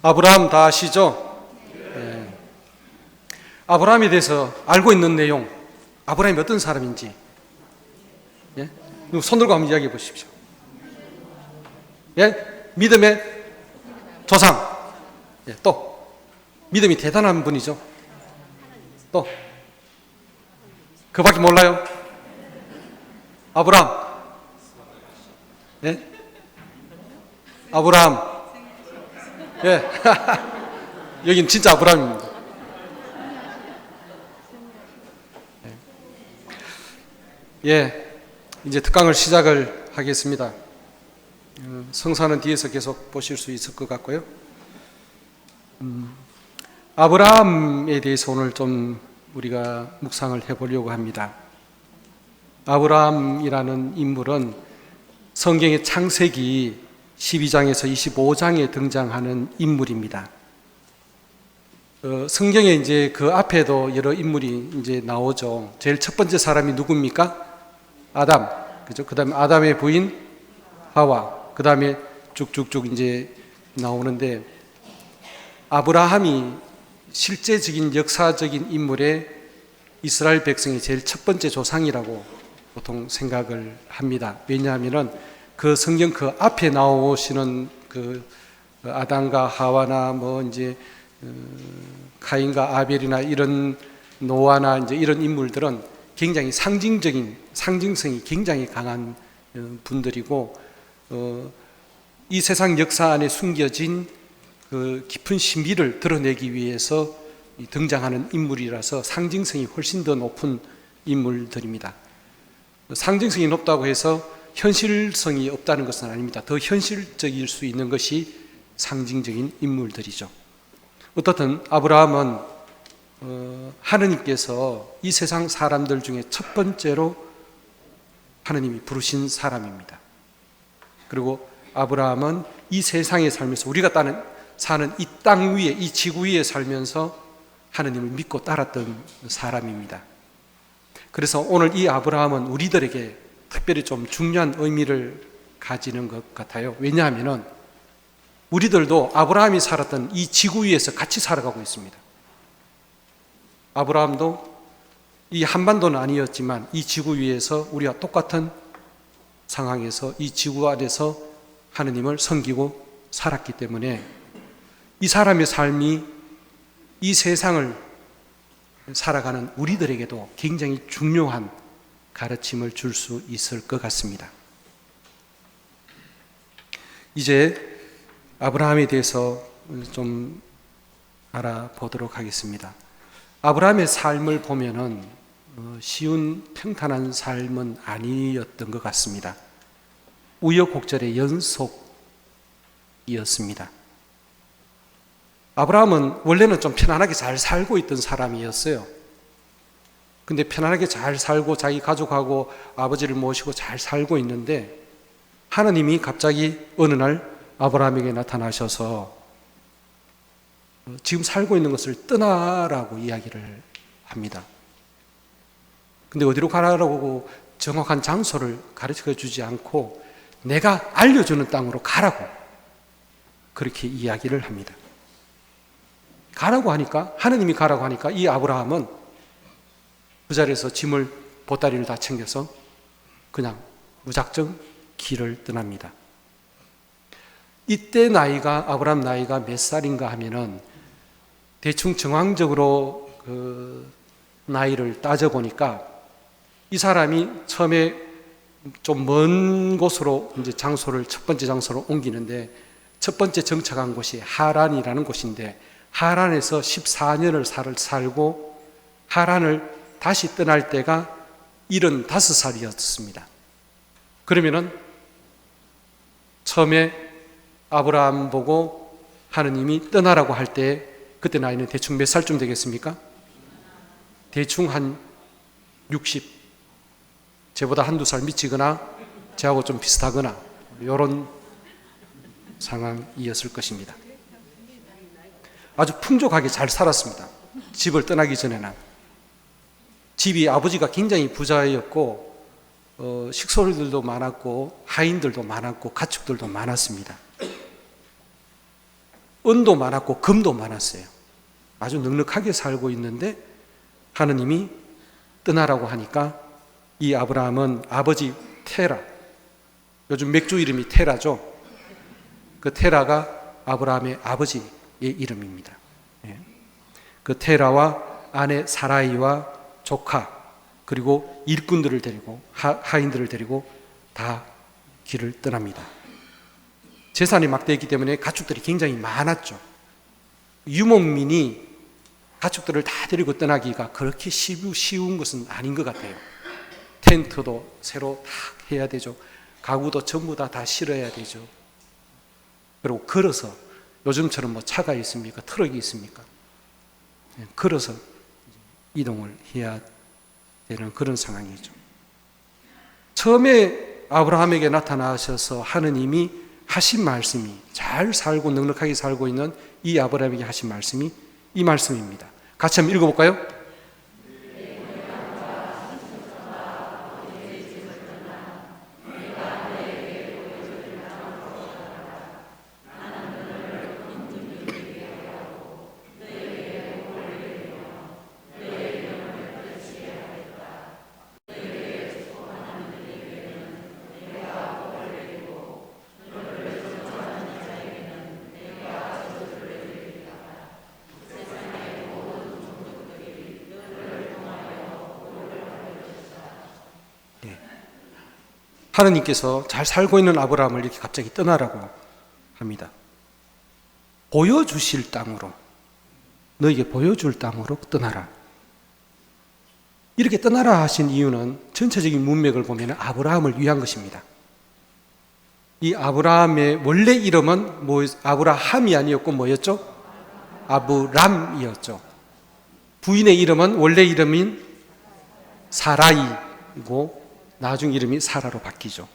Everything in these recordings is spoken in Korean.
아브라함 다 아시죠? 네. 아브라함에 대해서 알고 있는 내용, 아브라함이 어떤 사람인지, 예? 손 들고 한번 이야기해 보십시오. 예? 믿음의 조상. 예, 또 믿음이 대단한 분이죠. 또 그밖에 몰라요? 아브라함. 예? 아브라함. 예. 여긴 진짜 아브라함입니다. 예. 이제 특강을 시작을 하겠습니다. 성사는 뒤에서 계속 보실 수 있을 것 같고요. 아브라함에 대해서 오늘 좀 우리가 묵상을 해보려고 합니다. 아브라함이라는 인물은 성경의 창세기 12장에서 25장에 등장하는 인물입니다. 성경에 이제 그 앞에도 여러 인물이 이제 나오죠. 제일 첫 번째 사람이 누굽니까? 아담. 그죠? 그 다음에 아담의 부인 하와. 그 다음에 쭉쭉쭉 이제 나오는데, 아브라함이 실제적인 역사적인 인물의 이스라엘 백성의 제일 첫 번째 조상이라고 보통 생각을 합니다. 왜냐하면은 그 성경 그 앞에 나오시는 그 아담과 하와나 뭐 이제 카인과 아벨이나 이런 노아나 이제 이런 인물들은 굉장히 상징성이 굉장히 강한 분들이고, 이 세상 역사 안에 숨겨진 그 깊은 신비를 드러내기 위해서 등장하는 인물이라서 상징성이 훨씬 더 높은 인물들입니다. 상징성이 높다고 해서 현실성이 없다는 것은 아닙니다. 더 현실적일 수 있는 것이 상징적인 인물들이죠. 어떻든 아브라함은 하느님께서 이 세상 사람들 중에 첫 번째로 하느님이 부르신 사람입니다. 그리고 아브라함은 이 세상에 살면서 우리가 사는 이 땅 위에, 이 지구 위에 살면서 하느님을 믿고 따랐던 사람입니다. 그래서 오늘 이 아브라함은 우리들에게 특별히 좀 중요한 의미를 가지는 것 같아요. 왜냐하면 우리들도 아브라함이 살았던 이 지구 위에서 같이 살아가고 있습니다. 아브라함도 이 한반도는 아니었지만 이 지구 위에서 우리와 똑같은 상황에서 이 지구 아래서 하느님을 섬기고 살았기 때문에 이 사람의 삶이 이 세상을 살아가는 우리들에게도 굉장히 중요한 가르침을 줄 수 있을 것 같습니다. 이제 아브라함에 대해서 좀 알아보도록 하겠습니다. 아브라함의 삶을 보면은 쉬운 평탄한 삶은 아니었던 것 같습니다. 우여곡절의 연속이었습니다. 아브라함은 원래는 좀 편안하게 잘 살고 있던 사람이었어요. 근데 편안하게 잘 살고 자기 가족하고 아버지를 모시고 잘 살고 있는데, 하나님이 갑자기 어느 날 아브라함에게 나타나셔서 지금 살고 있는 것을 떠나라고 이야기를 합니다. 근데 어디로 가라고 정확한 장소를 가르쳐 주지 않고 내가 알려주는 땅으로 가라고 그렇게 이야기를 합니다. 가라고 하니까, 하느님이 가라고 하니까 이 아브라함은 그 자리에서 짐을, 보따리를 다 챙겨서 그냥 무작정 길을 떠납니다. 이때 아브라함 나이가 몇 살인가 하면은 대충 정황적으로 그 나이를 따져보니까 이 사람이 처음에 좀 먼 곳으로 이제 첫 번째 장소로 옮기는데, 첫 번째 정착한 곳이 하란이라는 곳인데, 하란에서 14년을 살고 하란을 다시 떠날 때가 75살이었습니다. 그러면은 처음에 아브라함 보고 하느님이 떠나라고 할 때 그때 나이는 대충 몇 살쯤 되겠습니까? 대충 한 60, 저보다 한두 살 미치거나 저하고 좀 비슷하거나 이런 상황이었을 것입니다. 아주 풍족하게 잘 살았습니다. 집을 떠나기 전에는. 집이, 아버지가 굉장히 부자였고 식솔들도 많았고 하인들도 많았고 가축들도 많았습니다. 은도 많았고 금도 많았어요. 아주 넉넉하게 살고 있는데 하느님이 떠나라고 하니까 이 아브라함은 아버지 테라, 요즘 맥주 이름이 테라죠. 그 테라가 아브라함의 아버지의 이름입니다. 그 테라와 아내 사라이와 조카 그리고 일꾼들을 데리고 하인들을 데리고 다 길을 떠납니다. 재산이 막대했기 때문에 가축들이 굉장히 많았죠. 유목민이 가축들을 다 데리고 떠나기가 그렇게 쉬운 것은 아닌 것 같아요. 텐트도 새로 다 해야 되죠. 가구도 전부 다 실어야 되죠. 그리고 걸어서, 요즘처럼 뭐 차가 있습니까? 트럭이 있습니까? 걸어서 이동을 해야 되는 그런 상황이죠. 처음에 아브라함에게 나타나셔서 하느님이 하신 말씀이, 잘 살고 넉넉하게 살고 있는 이 아브라함에게 하신 말씀이 이 말씀입니다. 같이 한번 읽어볼까요? 하느님께서 잘 살고 있는 아브라함을 이렇게 갑자기 떠나라고 합니다. 보여주실 땅으로, 너에게 보여줄 땅으로 떠나라. 이렇게 떠나라 하신 이유는 전체적인 문맥을 보면 아브라함을 위한 것입니다. 이 아브라함의 원래 이름은 아브라함이 아니었고 뭐였죠? 아브람이었죠. 부인의 이름은 원래 이름인 사라이고 나중 이름이 사라로 바뀌죠.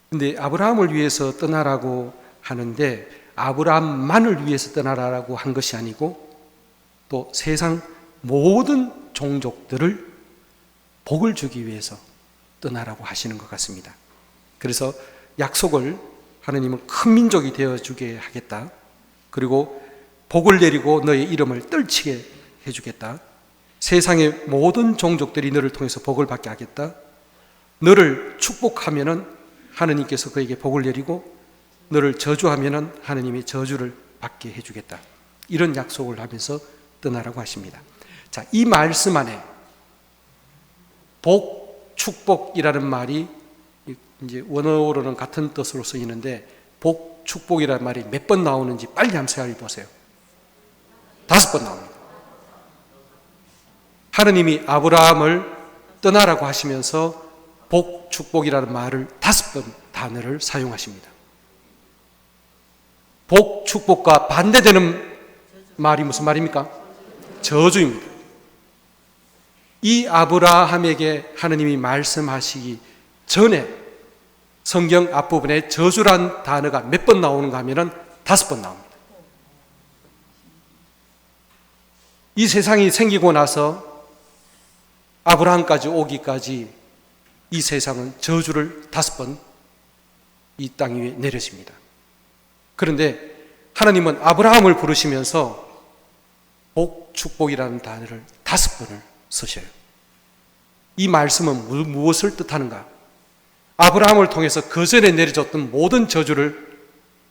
근데 아브라함을 위해서 떠나라고 하는데 아브라함만을 위해서 떠나라고 한 것이 아니고 또 세상 모든 종족들을 복을 주기 위해서 떠나라고 하시는 것 같습니다. 그래서 약속을 하느님은 큰 민족이 되어주게 하겠다. 그리고 복을 내리고 너의 이름을 떨치게 해주겠다. 세상의 모든 종족들이 너를 통해서 복을 받게 하겠다. 너를 축복하면은 하느님께서 그에게 복을 내리고 너를 저주하면은 하느님이 저주를 받게 해주겠다. 이런 약속을 하면서 떠나라고 하십니다. 자, 이 말씀 안에 복, 축복이라는 말이 이제 원어로는 같은 뜻으로 쓰이는데 복, 축복이라는 말이 몇 번 나오는지 빨리 한번 생각해 보세요. 5번 나옵니다. 하느님이 아브라함을 떠나라고 하시면서 복, 축복이라는 말을 5번 단어를 사용하십니다. 복, 축복과 반대되는 말이 무슨 말입니까? 저주입니다. 이 아브라함에게 하느님이 말씀하시기 전에 성경 앞부분에 저주란 단어가 몇 번 나오는가 하면은 5번 나옵니다. 이 세상이 생기고 나서 아브라함까지 오기까지 이 세상은 저주를 5번 이 땅 위에 내려집니다. 그런데 하나님은 아브라함을 부르시면서 복, 축복이라는 단어를 5번을 쓰셔요. 이 말씀은 무엇을 뜻하는가? 아브라함을 통해서 그 전에 내려졌던 모든 저주를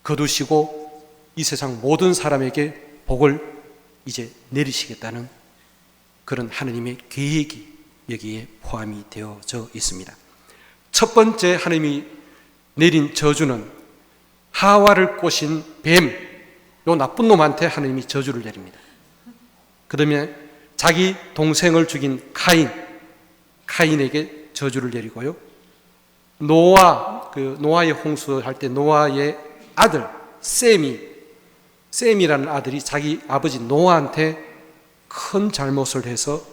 거두시고 이 세상 모든 사람에게 복을 이제 내리시겠다는 그런 하느님의 계획이 여기에 포함이 되어져 있습니다. 첫 번째 하느님이 내린 저주는 하와를 꼬신 뱀, 요 나쁜 놈한테 하느님이 저주를 내립니다. 그다음에 자기 동생을 죽인 카인에게 저주를 내리고요. 노아의 홍수할 때 노아의 아들 셈이라는 아들이 자기 아버지 노아한테 큰 잘못을 해서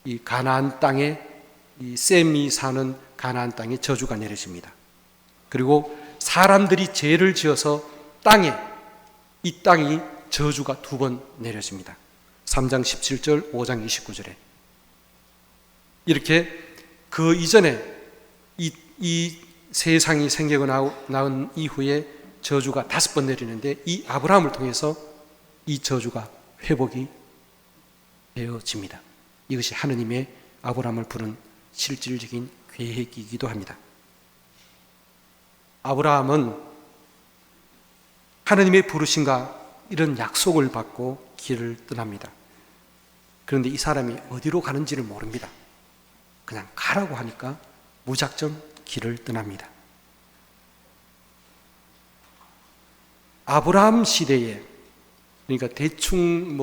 이 가나안 땅에 이 셈이 사는 가나안 땅에 저주가 내려집니다. 그리고 사람들이 죄를 지어서 이 땅이 저주가 2번 내려집니다. 3장 17절, 5장 29절에 이렇게 그 이전에 이 세상이 생기고 나온 이후에 저주가 5번 내리는데 이 아브라함을 통해서 이 저주가 회복이 되어집니다. 이것이 하느님의 아브라함을 부른 실질적인 계획이기도 합니다. 아브라함은 하느님의 부르심과 이런 약속을 받고 길을 떠납니다. 그런데 이 사람이 어디로 가는지를 모릅니다. 그냥 가라고 하니까 무작정 길을 떠납니다. 아브라함 시대에, 그러니까 대충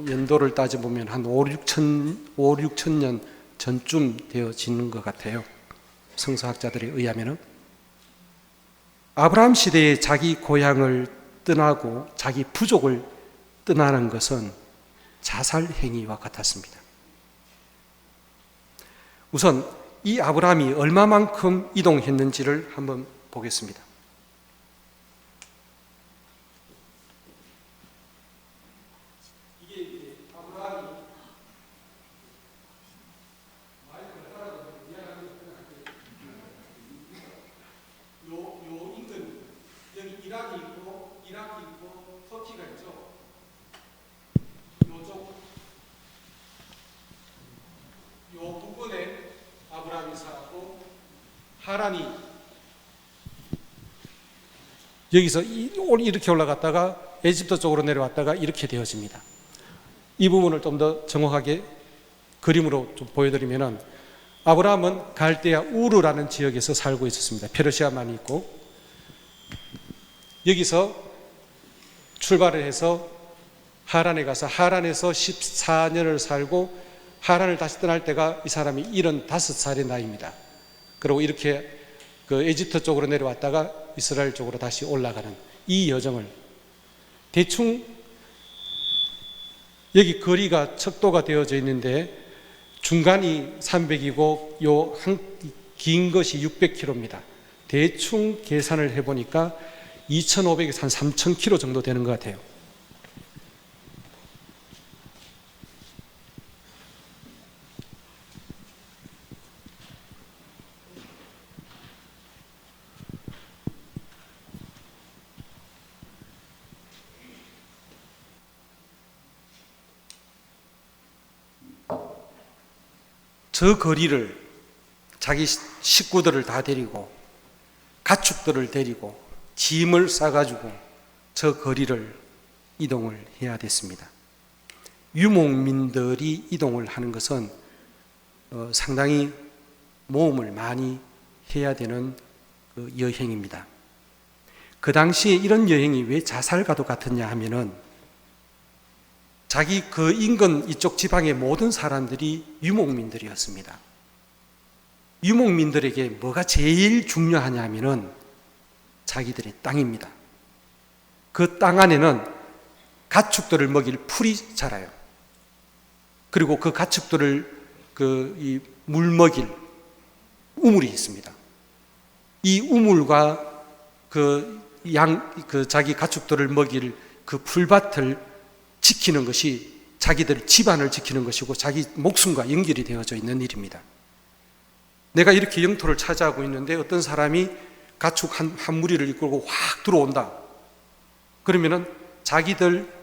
연도를 따져보면 한 5, 6천 년 전쯤 되어지는 것 같아요. 성서학자들에 의하면은. 아브라함 시대에 자기 고향을 떠나고 자기 부족을 떠나는 것은 자살 행위와 같았습니다. 우선 이 아브라함이 얼마만큼 이동했는지를 한번 보겠습니다. 이게 아브라함이 요 인근, 여기 이란이 있고 이라크 있고 터키가 있죠. 요쪽 요 부근에 아브라함이 살았고, 하란이 여기서 이렇게 올라갔다가 에집트 쪽으로 내려왔다가 이렇게 되어집니다. 이 부분을 좀 더 정확하게 그림으로 좀 보여드리면은, 아브라함은 갈대아 우르라는 지역에서 살고 있었습니다. 페르시아만이 있고, 여기서 출발을 해서 하란에 가서 하란에서 14년을 살고, 하란을 다시 떠날 때가 이 사람이 75살의 나이입니다. 그리고 이렇게 그 에집트 쪽으로 내려왔다가 이스라엘 쪽으로 다시 올라가는 이 여정을, 대충 여기 거리가 척도가 되어져 있는데 중간이 300이고 요 긴 것이 600km입니다. 대충 계산을 해보니까 2,500에서 한 3,000km 정도 되는 것 같아요. 저 거리를 자기 식구들을 다 데리고 가축들을 데리고 짐을 싸가지고 저 거리를 이동을 해야 됐습니다. 유목민들이 이동을 하는 것은 상당히 모험을 많이 해야 되는 여행입니다. 그 당시에 이런 여행이 왜 자살과도 같았냐 하면은, 자기 그 인근 이쪽 지방의 모든 사람들이 유목민들이었습니다. 유목민들에게 뭐가 제일 중요하냐 하면은 자기들의 땅입니다. 그 땅 안에는 가축들을 먹일 풀이 자라요. 그리고 그 가축들을 물 먹일 우물이 있습니다. 이 우물과 자기 가축들을 먹일 그 풀밭을 지키는 것이 자기들 집안을 지키는 것이고 자기 목숨과 연결이 되어져 있는 일입니다. 내가 이렇게 영토를 차지하고 있는데 어떤 사람이 가축 한 무리를 이끌고 확 들어온다. 그러면은 자기들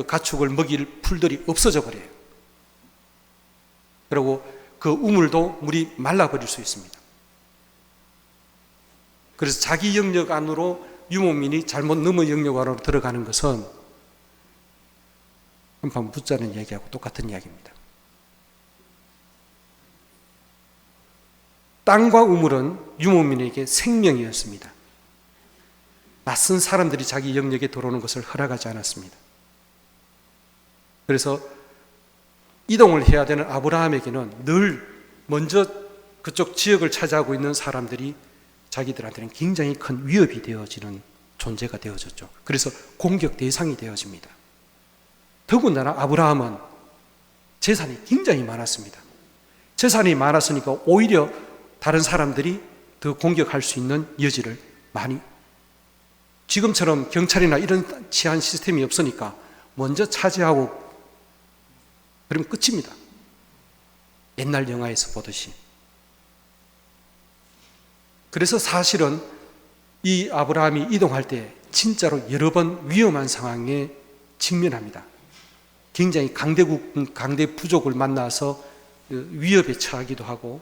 가축을 먹일 풀들이 없어져 버려요. 그리고 그 우물도 물이 말라버릴 수 있습니다. 그래서 자기 영역 안으로 유목민이 잘못 넘어 영역 안으로 들어가는 것은 한판 붙자는 얘기하고 똑같은 이야기입니다. 땅과 우물은 유목민에게 생명이었습니다. 낯선 사람들이 자기 영역에 들어오는 것을 허락하지 않았습니다. 그래서 이동을 해야 되는 아브라함에게는 늘 먼저 그쪽 지역을 차지하고 있는 사람들이 자기들한테는 굉장히 큰 위협이 되어지는 존재가 되어졌죠. 그래서 공격 대상이 되어집니다. 더군다나 아브라함은 재산이 굉장히 많았습니다. 재산이 많았으니까 오히려 다른 사람들이 더 공격할 수 있는 여지를 많이, 지금처럼 경찰이나 이런 치안 시스템이 없으니까 먼저 차지하고 그러면 끝입니다. 옛날 영화에서 보듯이. 그래서 사실은 이 아브라함이 이동할 때 진짜로 여러 번 위험한 상황에 직면합니다. 굉장히 강대 부족을 만나서 위협에 처하기도 하고,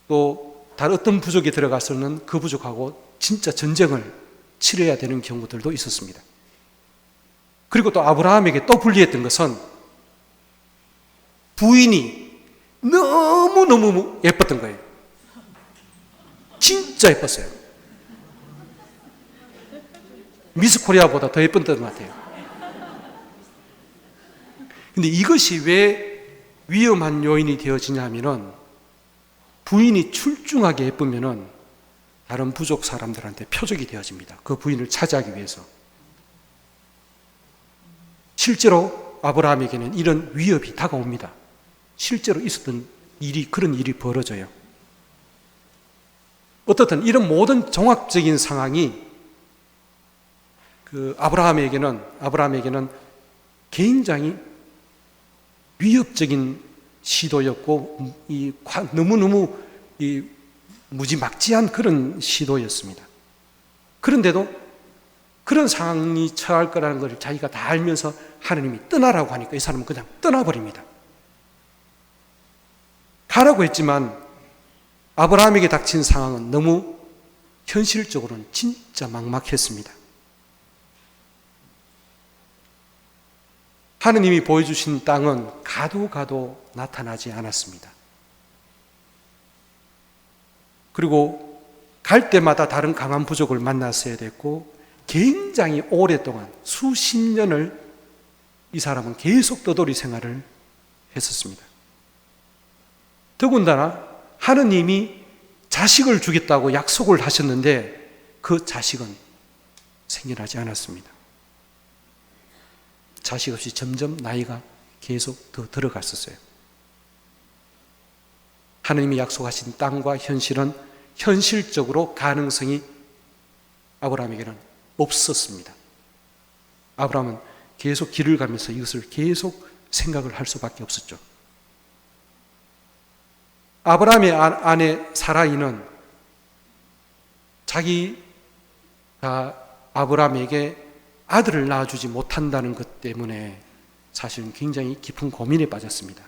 또 다른 어떤 부족에 들어가서는 그 부족하고 진짜 전쟁을 치러야 되는 경우들도 있었습니다. 그리고 또 아브라함에게 또 불리했던 것은 부인이 너무너무 예뻤던 거예요. 진짜 예뻤어요. 미스 코리아보다 더 예뻤던 것 같아요. 근데 이것이 왜 위험한 요인이 되어지냐면은, 부인이 출중하게 예쁘면은 다른 부족 사람들한테 표적이 되어집니다. 그 부인을 차지하기 위해서. 실제로 아브라함에게는 이런 위협이 다가옵니다. 실제로 있었던 일이, 그런 일이 벌어져요. 어떻든 이런 모든 종합적인 상황이 아브라함에게는 굉장히 위협적인 시도였고, 너무너무 무지막지한 그런 시도였습니다. 그런데도 그런 상황이 처할 거라는 걸 자기가 다 알면서 하느님이 떠나라고 하니까 이 사람은 그냥 떠나버립니다. 가라고 했지만 아브라함에게 닥친 상황은 너무 현실적으로는 진짜 막막했습니다. 하느님이 보여주신 땅은 가도 나타나지 않았습니다. 그리고 갈 때마다 다른 강한 부족을 만났어야 됐고, 굉장히 오랫동안 수십 년을 이 사람은 계속 떠돌이 생활을 했었습니다. 더군다나 하느님이 자식을 주겠다고 약속을 하셨는데 그 자식은 생겨나지 않았습니다. 자식 없이 점점 나이가 계속 더 들어갔었어요. 하느님이 약속하신 땅과 현실은 현실적으로 가능성이 아브라함에게는 없었습니다. 아브라함은 계속 길을 가면서 이것을 계속 생각을 할 수밖에 없었죠. 아브라함의 아내 사라이는 자기가 아브라함에게 아들을 낳아주지 못한다는 것 때문에 사실은 굉장히 깊은 고민에 빠졌습니다.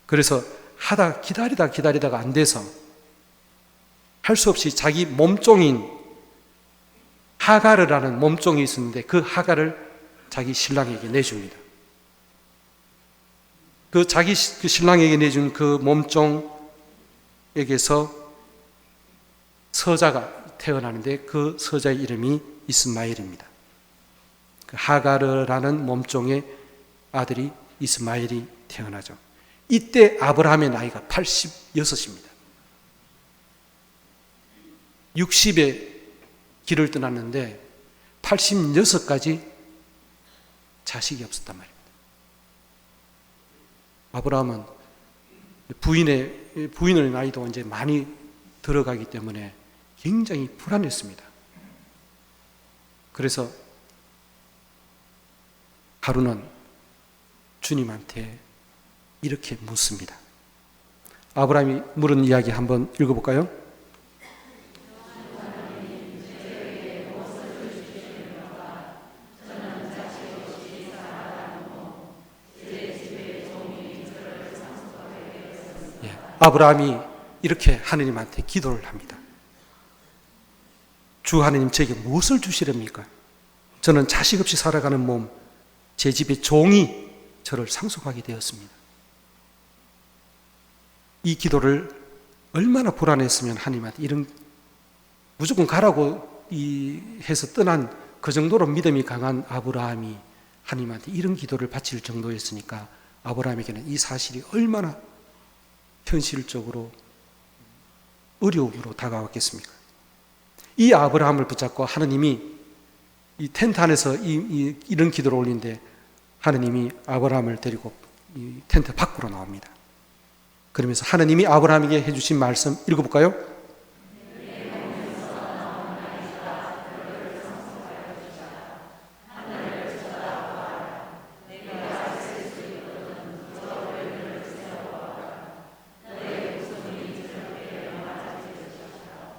그래서 기다리다가 안 돼서 할 수 없이 자기 몸종인 하가르라는 몸종이 있었는데 그 하가를 자기 신랑에게 내줍니다. 그 신랑에게 내준 그 몸종에게서 서자가 태어나는데 그 서자의 이름이 이스마엘입니다. 그 하가르라는 몸종의 아들이 이스마엘이 태어나죠. 이때 아브라함의 나이가 86입니다. 60에 길을 떠났는데 86까지 자식이 없었단 말입니다. 아브라함은 부인의 나이도 이제 많이 들어가기 때문에 굉장히 불안했습니다. 그래서 하루는 주님한테 이렇게 묻습니다. 아브라함이 물은 이야기 한번 읽어볼까요? 아브라함이 이렇게 하느님한테 기도를 합니다. 주 하느님, 제게 무엇을 주시렵니까? 저는 자식 없이 살아가는 몸, 제 집의 종이 저를 상속하게 되었습니다. 이 기도를 얼마나 불안했으면 하느님한테 무조건 가라고 해서 떠난 그 정도로 믿음이 강한 아브라함이 하느님한테 이런 기도를 바칠 정도였으니까 아브라함에게는 이 사실이 얼마나 현실적으로 어려움으로 다가왔겠습니까? 이 아브라함을 붙잡고 하느님이 이 텐트 안에서 이런 기도를 올리는데 하느님이 아브라함을 데리고 이 텐트 밖으로 나옵니다. 그러면서 하느님이 아브라함에게 해주신 말씀 읽어볼까요?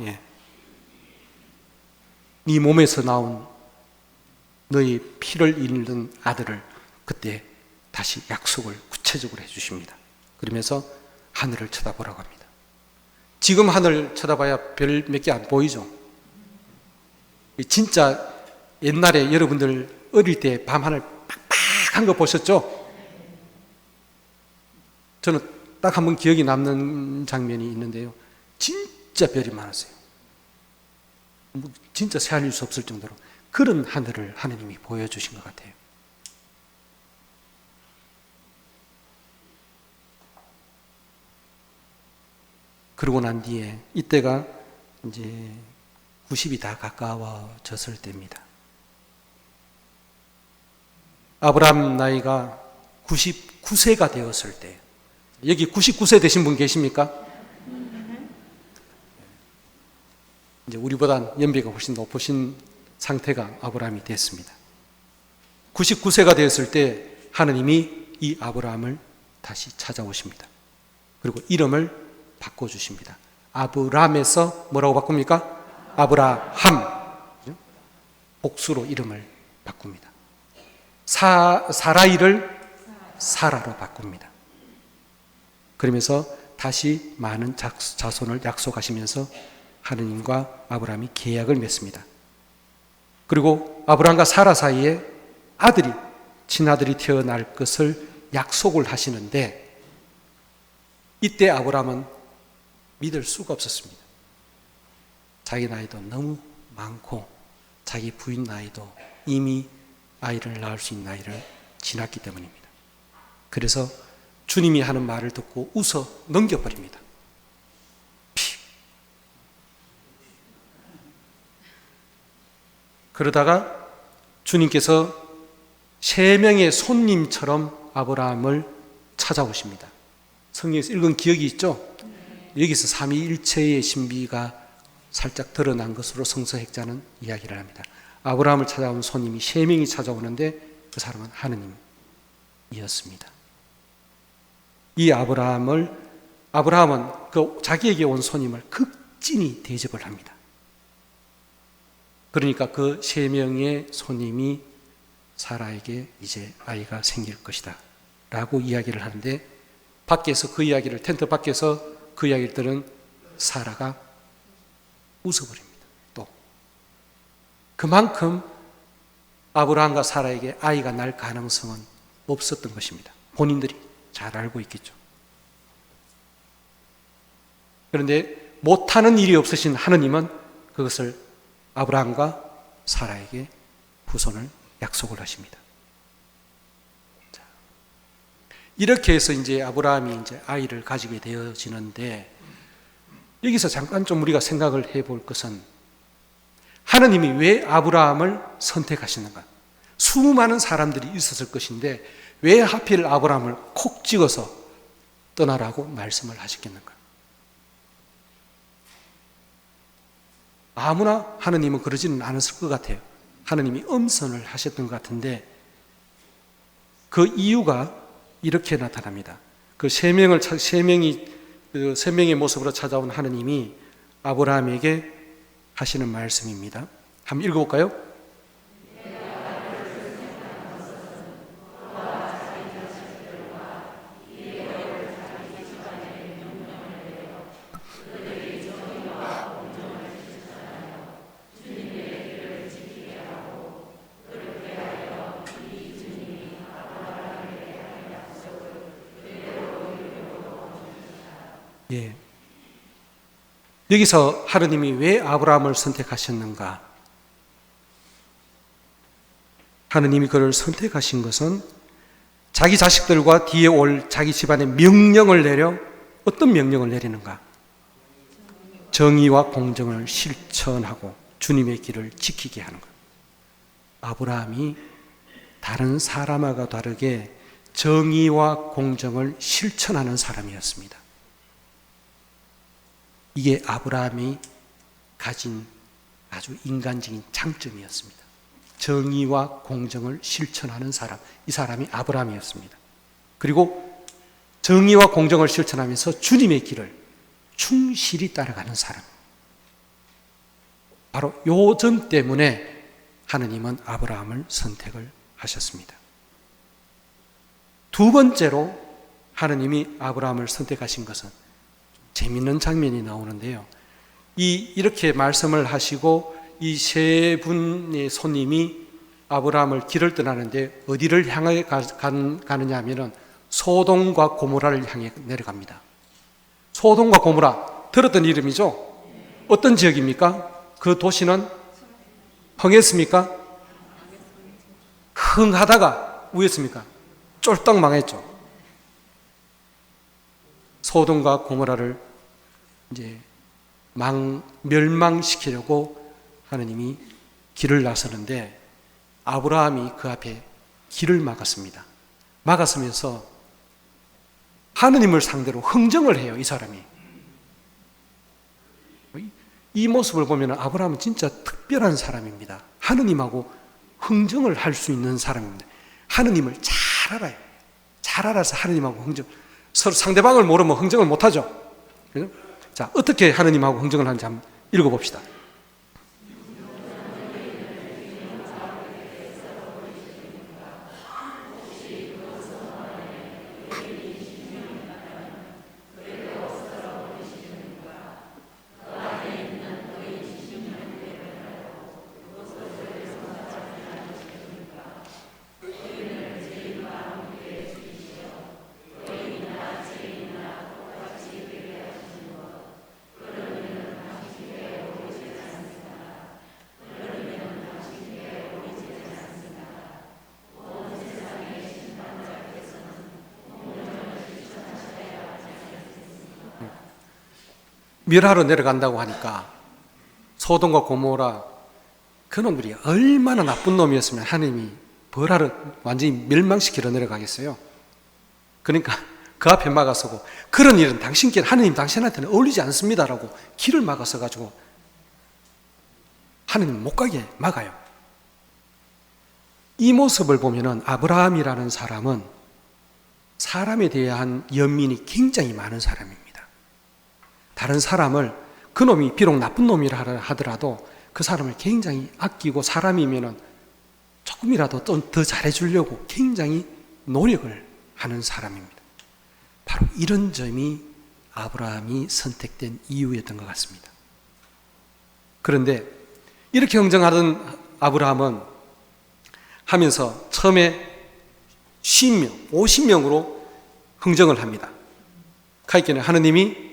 예. 네 몸에서 나온 너의 피를 잃는 아들을 그때 다시 약속을 구체적으로 해주십니다. 그러면서 하늘을 쳐다보라고 합니다. 지금 하늘 쳐다봐야 별 몇 개 안 보이죠. 진짜 옛날에 여러분들 어릴 때 밤하늘 빡빡한 거 보셨죠? 저는 딱 한 번 기억이 남는 장면이 있는데요. 진짜 별이 많았어요. 진짜 세알릴 수 없을 정도로 그런 하늘을 하나님이 보여주신 것 같아요. 그러고 난 뒤에 이때가 이제 90이 다 가까워졌을 때입니다. 아브라함 나이가 99세가 되었을 때, 여기 99세 되신 분 계십니까? 이제 우리보다 연배가 훨씬 높으신 상태가 아브라함이 됐습니다. 99세가 되었을 때 하느님이 이 아브라함을 다시 찾아오십니다. 그리고 이름을 바꿔주십니다. 아브람에서 뭐라고 바꿉니까? 아브라함. 복수로 이름을 바꿉니다. 사라이를 사라로 바꿉니다. 그러면서 다시 많은 자손을 약속하시면서 하느님과 아브라함이 계약을 맺습니다. 그리고 아브라함과 사라 사이에 친아들이 태어날 것을 약속을 하시는데 이때 아브라함은 믿을 수가 없었습니다. 자기 나이도 너무 많고 자기 부인 나이도 이미 아이를 낳을 수 있는 나이를 지났기 때문입니다. 그래서 주님이 하는 말을 듣고 웃어 넘겨버립니다. 그러다가 주님께서 3명의 손님처럼 아브라함을 찾아오십니다. 성경에서 읽은 기억이 있죠? 여기서 삼위일체의 신비가 살짝 드러난 것으로 성서학자는 이야기를 합니다. 아브라함을 찾아온 손님이 3명이 찾아오는데 그 사람은 하느님이었습니다. 이 아브라함은 그 자기에게 온 손님을 극진히 대접을 합니다. 그러니까 그 3명의 손님이 사라에게 이제 아이가 생길 것이다 라고 이야기를 하는데 밖에서 텐트 밖에서 그 이야기를 들은 사라가 웃어버립니다. 또 그만큼 아브라함과 사라에게 아이가 날 가능성은 없었던 것입니다. 본인들이 잘 알고 있겠죠. 그런데 못하는 일이 없으신 하느님은 그것을 아브라함과 사라에게 후손을 약속을 하십니다. 자, 이렇게 해서 이제 아브라함이 이제 아이를 가지게 되어지는데 여기서 잠깐 좀 우리가 생각을 해볼 것은 하느님이 왜 아브라함을 선택하시는가? 수많은 사람들이 있었을 것인데 왜 하필 아브라함을 콕 찍어서 떠나라고 말씀을 하셨겠는가? 아무나 하느님은 그러지는 않았을 것 같아요. 하느님이 엄선을 하셨던 것 같은데 그 이유가 이렇게 나타납니다. 그 세 명의 모습으로 찾아온 하느님이 아브라함에게 하시는 말씀입니다. 한번 읽어볼까요? 예. 여기서 하느님이 왜 아브라함을 선택하셨는가? 하느님이 그를 선택하신 것은 자기 자식들과 뒤에 올 자기 집안에 명령을 내려 어떤 명령을 내리는가? 정의와 공정을 실천하고 주님의 길을 지키게 하는 것. 아브라함이 다른 사람과 다르게 정의와 공정을 실천하는 사람이었습니다. 이게 아브라함이 가진 아주 인간적인 장점이었습니다. 정의와 공정을 실천하는 사람, 이 사람이 아브라함이었습니다. 그리고 정의와 공정을 실천하면서 주님의 길을 충실히 따라가는 사람. 바로 요 점 때문에 하느님은 아브라함을 선택을 하셨습니다. 두 번째로 하느님이 아브라함을 선택하신 것은 재미있는 장면이 나오는데요. 이렇게 말씀을 하시고 이 세 분의 손님이 아브라함을 길을 떠나는데 어디를 향해 가느냐 하면은 소돔과 고모라를 향해 내려갑니다. 소돔과 고모라 들었던 이름이죠? 어떤 지역입니까? 그 도시는 흥했습니까? 흥하다가 우였습니까? 쫄딱 망했죠. 소돔과 고모라를 이제 멸망시키려고 하느님이 길을 나서는데 아브라함이 그 앞에 길을 막았습니다. 막았으면서 하느님을 상대로 흥정을 해요, 이 사람이. 이 모습을 보면 아브라함은 진짜 특별한 사람입니다. 하느님하고 흥정을 할 수 있는 사람입니다. 하느님을 잘 알아요. 잘 알아서 하느님하고 흥정. 서로 상대방을 모르면 흥정을 못하죠. 그죠? 자, 어떻게 하느님하고 흥정을 하는지 한번 읽어봅시다. 멸하러 내려간다고 하니까 소돔과 고모라 그 놈들이 얼마나 나쁜 놈이었으면 하느님이 벌하러 완전히 멸망시키러 내려가겠어요. 그러니까 그 앞에 막아서고 그런 일은 하느님 당신한테는 어울리지 않습니다라고 길을 막아서가지고 하느님 못 가게 막아요. 이 모습을 보면은 아브라함이라는 사람은 사람에 대한 연민이 굉장히 많은 사람입니다. 다른 사람을 그놈이 비록 나쁜 놈이라 하더라도 그 사람을 굉장히 아끼고 사람이면은 조금이라도 더 잘해주려고 굉장히 노력을 하는 사람입니다. 바로 이런 점이 아브라함이 선택된 이유였던 것 같습니다. 그런데 이렇게 흥정하던 아브라함은 하면서 처음에 50명, 50명으로 흥정을 합니다. 가있기는 하느님이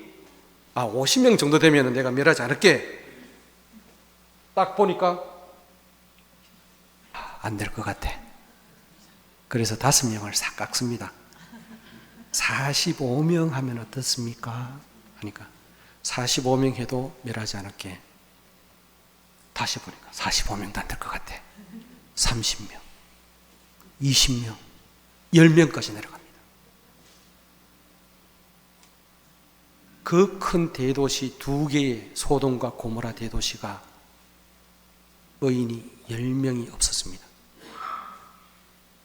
50명 정도 되면 내가 멸하지 않을게. 딱 보니까 안 될 것 같아. 그래서 5명을 싹 깎습니다. 45명 하면 어떻습니까? 하니까 45명 해도 멸하지 않을게. 다시 보니까 45명도 안 될 것 같아. 30명, 20명, 10명까지 내려갑니다. 그 큰 대도시 2개의 소돔과 고모라 대도시가 의인이 10명이 없었습니다.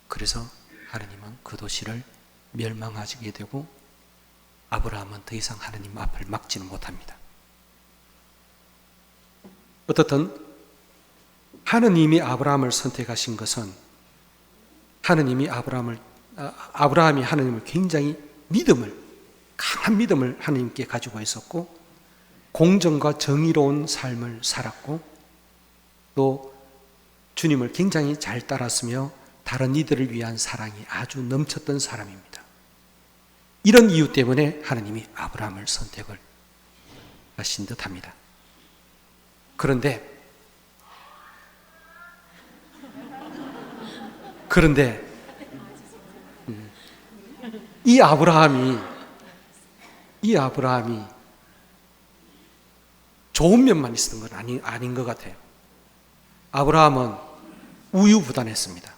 그래서 하느님은 그 도시를 멸망하게 되고 아브라함은 더 이상 하느님 앞을 막지는 못합니다. 어떻든 하느님이 아브라함을 선택하신 것은 아브라함이 하느님을 굉장히 강한 믿음을 하느님께 가지고 있었고 공정과 정의로운 삶을 살았고 또 주님을 굉장히 잘 따랐으며 다른 이들을 위한 사랑이 아주 넘쳤던 사람입니다. 이런 이유 때문에 하느님이 아브라함을 선택을 하신 듯합니다. 그런데 이 아브라함이 좋은 면만 있었던 건 아닌 것 같아요. 아브라함은 우유부단했습니다.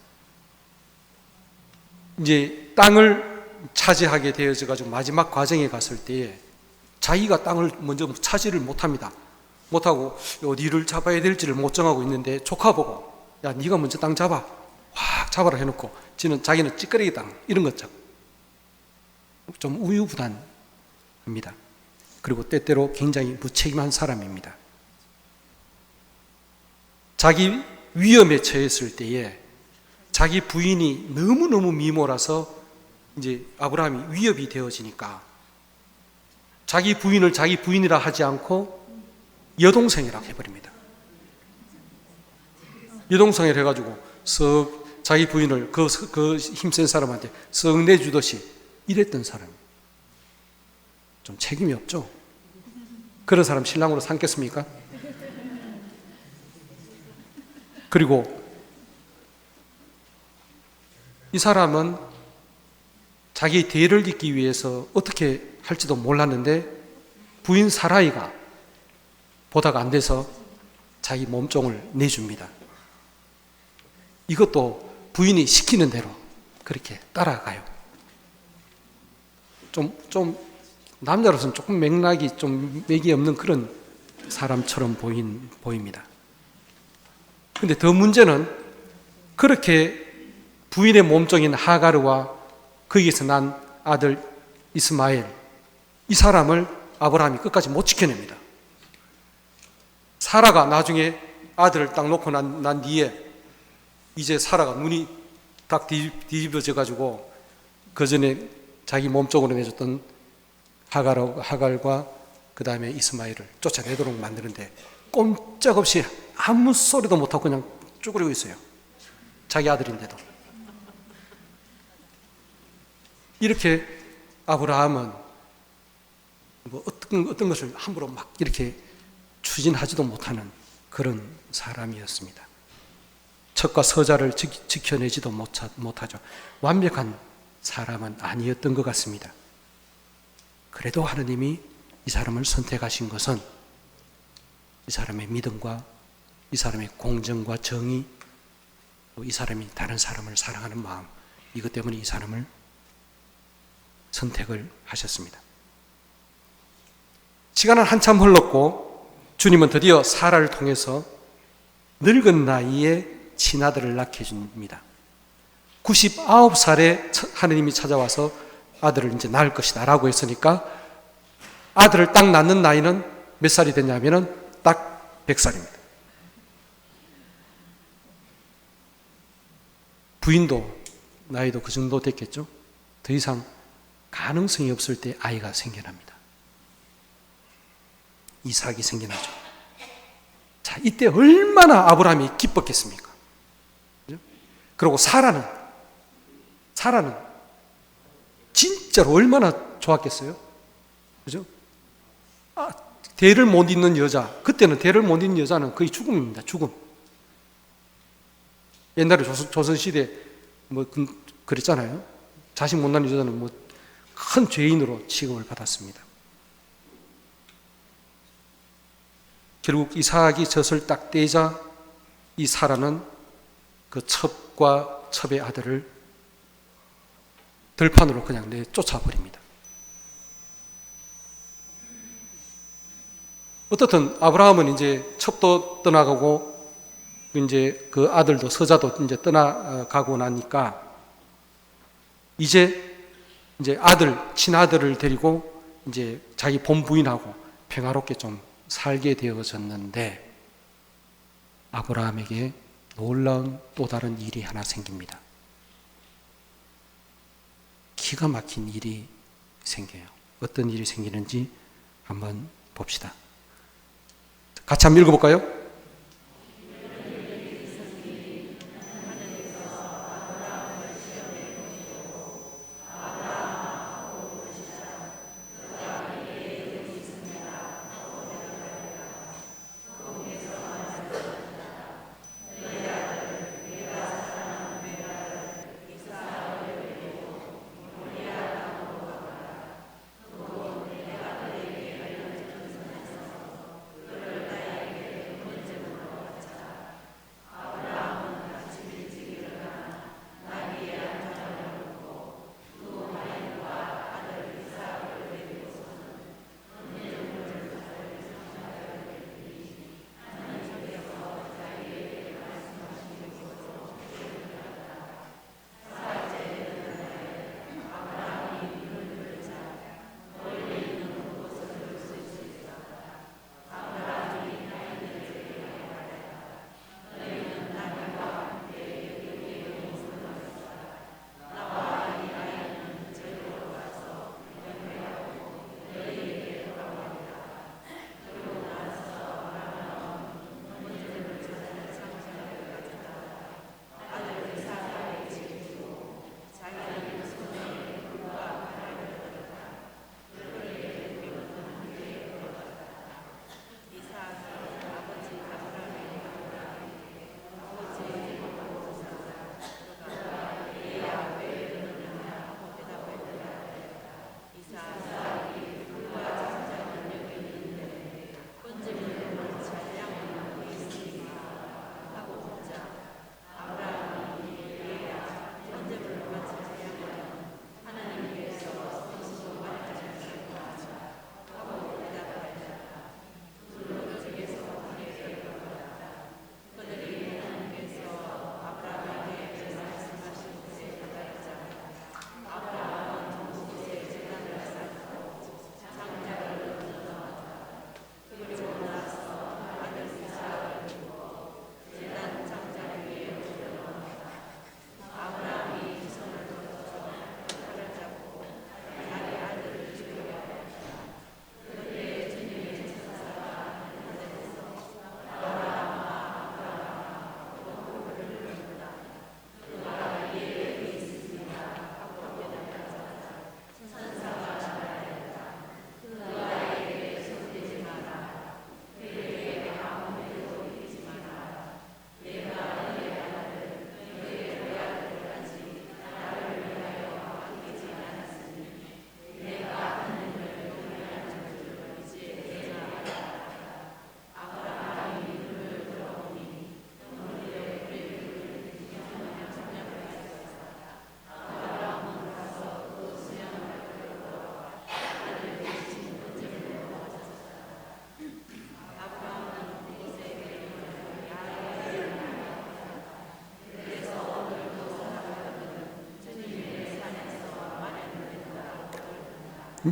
이제 땅을 차지하게 되어져가지고 마지막 과정에 갔을 때에 자기가 땅을 먼저 차지를 못합니다. 못하고 어디를 잡아야 될지를 못 정하고 있는데 조카 보고 야 네가 먼저 땅 잡아 확 잡아라 해놓고 자기는 찌끄레기 땅 이런 것죠. 좀 우유부단합니다. 그리고 때때로 굉장히 무책임한 사람입니다. 자기 위험에 처했을 때에 자기 부인이 너무너무 미모라서 이제 아브라함이 위협이 되어지니까 자기 부인을 자기 부인이라 하지 않고 여동생이라고 해버립니다. 여동생이라 해가지고 자기 부인을 그 힘센 사람한테 썩 내주듯이 이랬던 사람. 좀 책임이 없죠? 그런 사람 신랑으로 삼겠습니까? 그리고 이 사람은 자기 대를 잇기 위해서 어떻게 할지도 몰랐는데 부인 사라이가 보다가 안 돼서 자기 몸종을 내줍니다. 이것도 부인이 시키는 대로 그렇게 따라가요. 좀 남자로서는 조금 맥락이 좀 맥이 없는 그런 사람처럼 보입니다. 근데 더 문제는 그렇게 부인의 몸종인 하가르와 거기에서 난 아들 이스마엘, 이 사람을 아브라함이 끝까지 못 지켜냅니다. 사라가 나중에 아들을 딱 놓고 난 뒤에 이제 사라가 눈이 딱 뒤집어져 가지고 그 전에 자기 몸쪽으로 내줬던 하갈과 그 다음에 이스마엘을 쫓아내도록 만드는데 꼼짝없이 아무 소리도 못하고 그냥 쭈그리고 있어요. 자기 아들인데도. 이렇게 아브라함은 뭐 어떤 것을 함부로 막 이렇게 추진하지도 못하는 그런 사람이었습니다. 척과 서자를 지켜내지도 못하죠. 완벽한 사람은 아니었던 것 같습니다. 그래도 하느님이 이 사람을 선택하신 것은 이 사람의 믿음과 이 사람의 공정과 정의, 또 이 사람이 다른 사람을 사랑하는 마음, 이것 때문에 이 사람을 선택을 하셨습니다. 시간은 한참 흘렀고 주님은 드디어 사라를 통해서 늙은 나이에 친아들을 낳게 해줍니다. 99살에 하느님이 찾아와서 아들을 이제 낳을 것이다 라고 했으니까 아들을 딱 낳는 나이는 몇 살이 됐냐면은 딱 100살입니다. 부인도 나이도 그 정도 됐겠죠. 더 이상 가능성이 없을 때 아이가 생겨납니다. 이삭이 생겨나죠. 자, 이때 얼마나 아브라함이 기뻤겠습니까? 그죠? 그리고 사라는 진짜로 얼마나 좋았겠어요? 그죠? 대를 못 잇는 여자, 그때는 대를 못 잇는 여자는 거의 죽음입니다. 죽음. 옛날에 조선시대 뭐 그랬잖아요. 자식 못 낳는 여자는 뭐 큰 죄인으로 취급을 받았습니다. 결국 이삭이 젖을 딱 떼자 이 사라는 그 첩과 첩의 아들을 들판으로 그냥 내쫓아 버립니다. 어떻든 아브라함은 이제 첩도 떠나가고 이제 그 아들도 서자도 이제 떠나가고 나니까 이제 친아들을 데리고 이제 자기 본부인하고 평화롭게 좀 살게 되어졌는데 아브라함에게 놀라운 또 다른 일이 하나 생깁니다. 기가 막힌 일이 생겨요. 어떤 일이 생기는지 한번 봅시다. 같이 한번 읽어볼까요?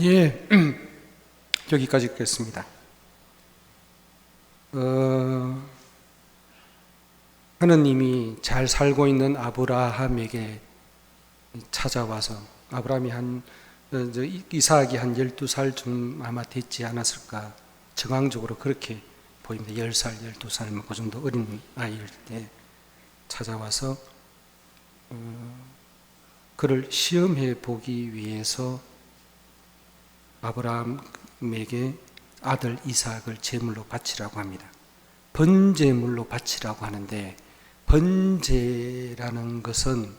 예, 여기까지 읽겠습니다. 하느님이 잘 살고 있는 아브라함에게 찾아와서 아브라함이 이삭이 한 12살쯤 아마 됐지 않았을까, 정황적으로 그렇게 보입니다. 10살, 12살 그 정도 어린 아이일 때 찾아와서 그를 시험해 보기 위해서 아브라함에게 아들 이삭을 제물로 바치라고 합니다. 번제물로 바치라고 하는데, 번제라는 것은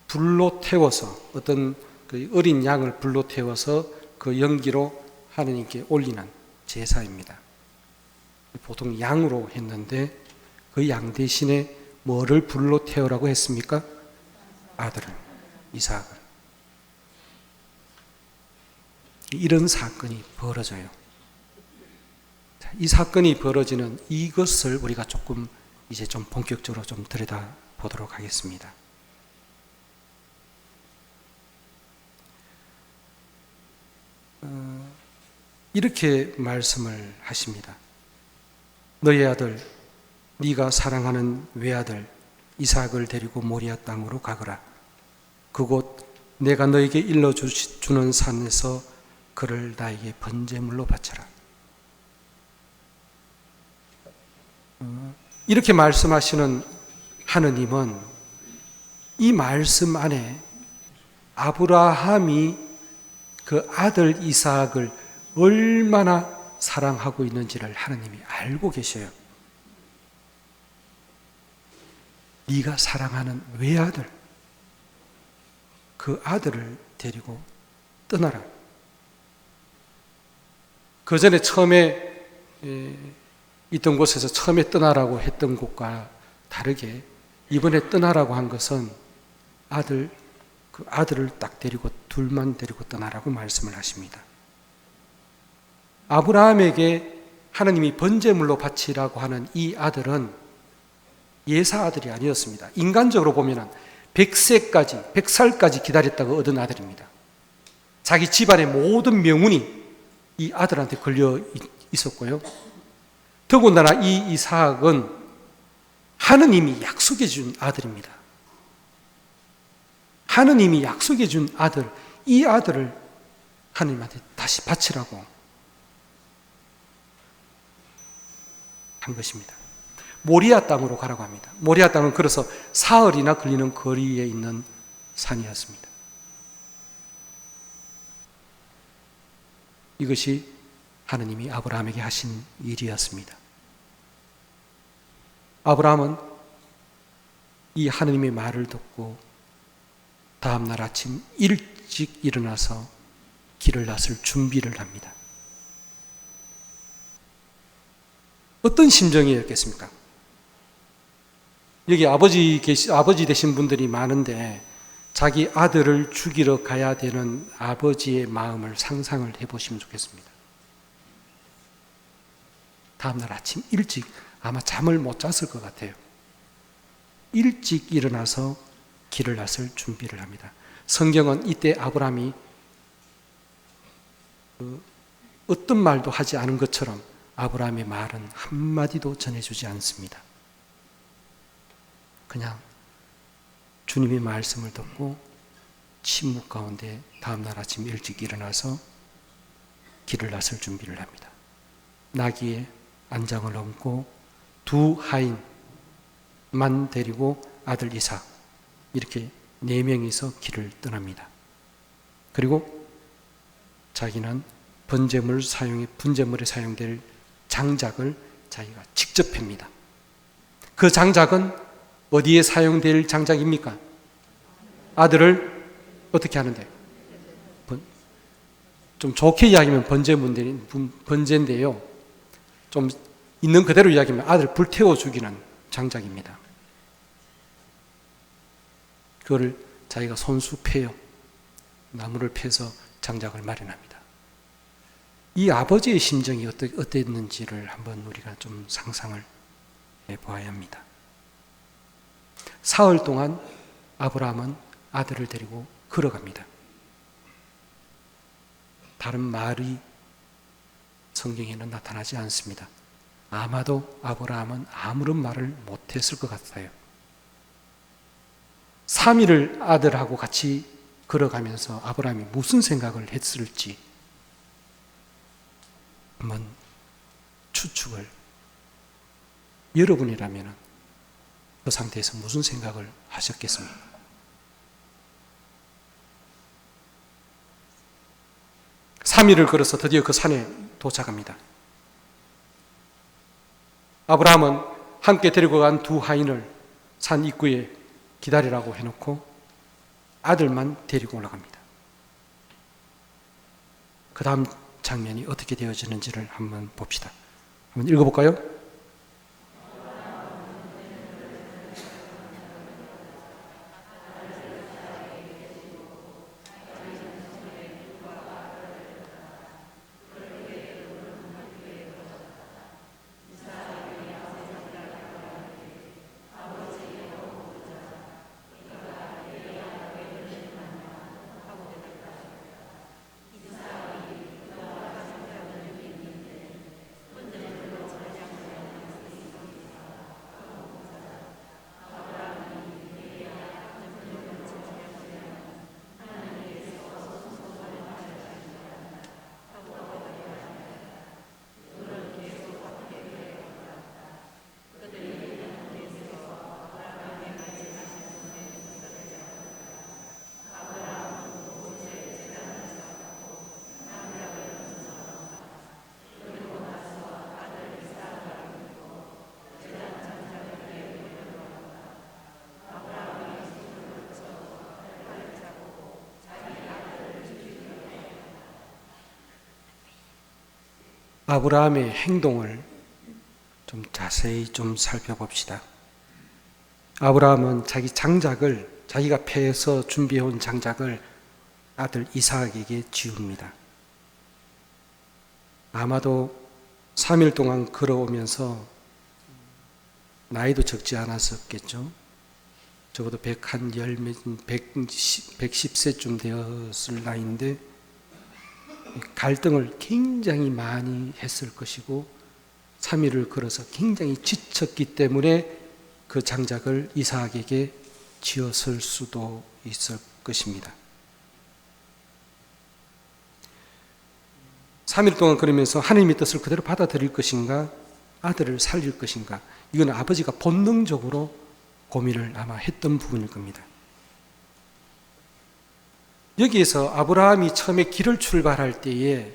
불로 태워서, 어떤 그 어린 양을 불로 태워서 그 연기로 하느님께 올리는 제사입니다. 보통 양으로 했는데 그 양 대신에 뭐를 불로 태우라고 했습니까? 아들을, 이삭을. 이런 사건이 벌어져요. 이 사건이 벌어지는 이것을 우리가 조금 이제 좀 본격적으로 좀 들여다보도록 하겠습니다. 이렇게 말씀을 하십니다. 너의 아들, 네가 사랑하는 외아들 이삭을 데리고 모리아 땅으로 가거라. 그곳 내가 너에게 일러주는 산에서 그를 나에게 번제물로 바쳐라. 이렇게 말씀하시는 하느님은 이 말씀 안에 아브라함이 그 아들 이삭을 얼마나 사랑하고 있는지를 하느님이 알고 계셔요. 네가 사랑하는 외아들, 그 아들을 데리고 떠나라. 그 전에 처음에 있던 곳에서 처음에 떠나라고 했던 곳과 다르게 이번에 떠나라고 한 것은 그 아들을 딱 데리고, 둘만 데리고 떠나라고 말씀을 하십니다. 아브라함에게 하나님이 번제물로 바치라고 하는 이 아들은 예사 아들이 아니었습니다. 인간적으로 보면 100살까지 기다렸다가 얻은 아들입니다. 자기 집안의 모든 명운이 이 아들한테 걸려 있었고요. 더군다나 이 이삭은 하느님이 약속해 준 아들입니다. 하느님이 약속해 준 아들, 이 아들을 하느님한테 다시 바치라고 한 것입니다. 모리아 땅으로 가라고 합니다. 모리아 땅은 그래서 사흘이나 걸리는 거리에 있는 산이었습니다. 이것이 하느님이 아브라함에게 하신 일이었습니다. 아브라함은 이 하느님의 말을 듣고 다음날 아침 일찍 일어나서 길을 나설 준비를 합니다. 어떤 심정이었겠습니까? 여기 아버지 되신 분들이 많은데 자기 아들을 죽이러 가야 되는 아버지의 마음을 상상을 해보시면 좋겠습니다. 다음날 아침 일찍 아마 잠을 못 잤을 것 같아요. 일찍 일어나서 길을 나설 준비를 합니다. 성경은 이때 아브라함이 어떤 말도 하지 않은 것처럼 아브라함의 말은 한마디도 전해주지 않습니다. 그냥 주님의 말씀을 듣고 침묵 가운데 다음날 아침 일찍 일어나서 길을 나설 준비를 합니다. 나귀에 안장을 얹고 두 하인만 데리고 아들 이삭, 이렇게 4명이서 길을 떠납니다. 그리고 자기는 분제물에 사용될 장작을 자기가 직접 팹니다. 그 장작은 어디에 사용될 장작입니까? 아들을 어떻게 하는데? 좀 좋게 이야기하면 번제인데요. 좀 있는 그대로 이야기하면 아들을 불태워 죽이는 장작입니다. 그거를 자기가 손수 패요. 나무를 패서 장작을 마련합니다. 이 아버지의 심정이 어땠는지를 한번 우리가 좀 상상을 해보아야 합니다. 사흘 동안 아브라함은 아들을 데리고 걸어갑니다. 다른 말이 성경에는 나타나지 않습니다. 아마도 아브라함은 아무런 말을 못했을 것 같아요. 3일을 아들하고 같이 걸어가면서 아브라함이 무슨 생각을 했을지 한번 추측을, 여러분이라면 그 상태에서 무슨 생각을 하셨겠습니까? 삼 일을 걸어서 드디어 그 산에 도착합니다. 아브라함은 함께 데리고 간 두 하인을 산 입구에 기다리라고 해놓고 아들만 데리고 올라갑니다. 그 다음 장면이 어떻게 되어지는지를 한번 봅시다. 한번 읽어볼까요? 아브라함의 행동을 좀 자세히 좀 살펴봅시다. 아브라함은 자기 장작을, 자기가 패해서 준비해온 장작을 아들 이삭에게 지웁니다. 아마도 3일 동안 걸어오면서 나이도 적지 않았었겠죠. 적어도 110세쯤 되었을 나이인데 갈등을 굉장히 많이 했을 것이고 3일을 걸어서 굉장히 지쳤기 때문에 그 장작을 이삭에게 지었을 수도 있을 것입니다. 3일 동안 걸으면서 하나님의 뜻을 그대로 받아들일 것인가, 아들을 살릴 것인가, 이건 아버지가 본능적으로 고민을 아마 했던 부분일 겁니다. 여기에서 아브라함이 처음에 길을 출발할 때에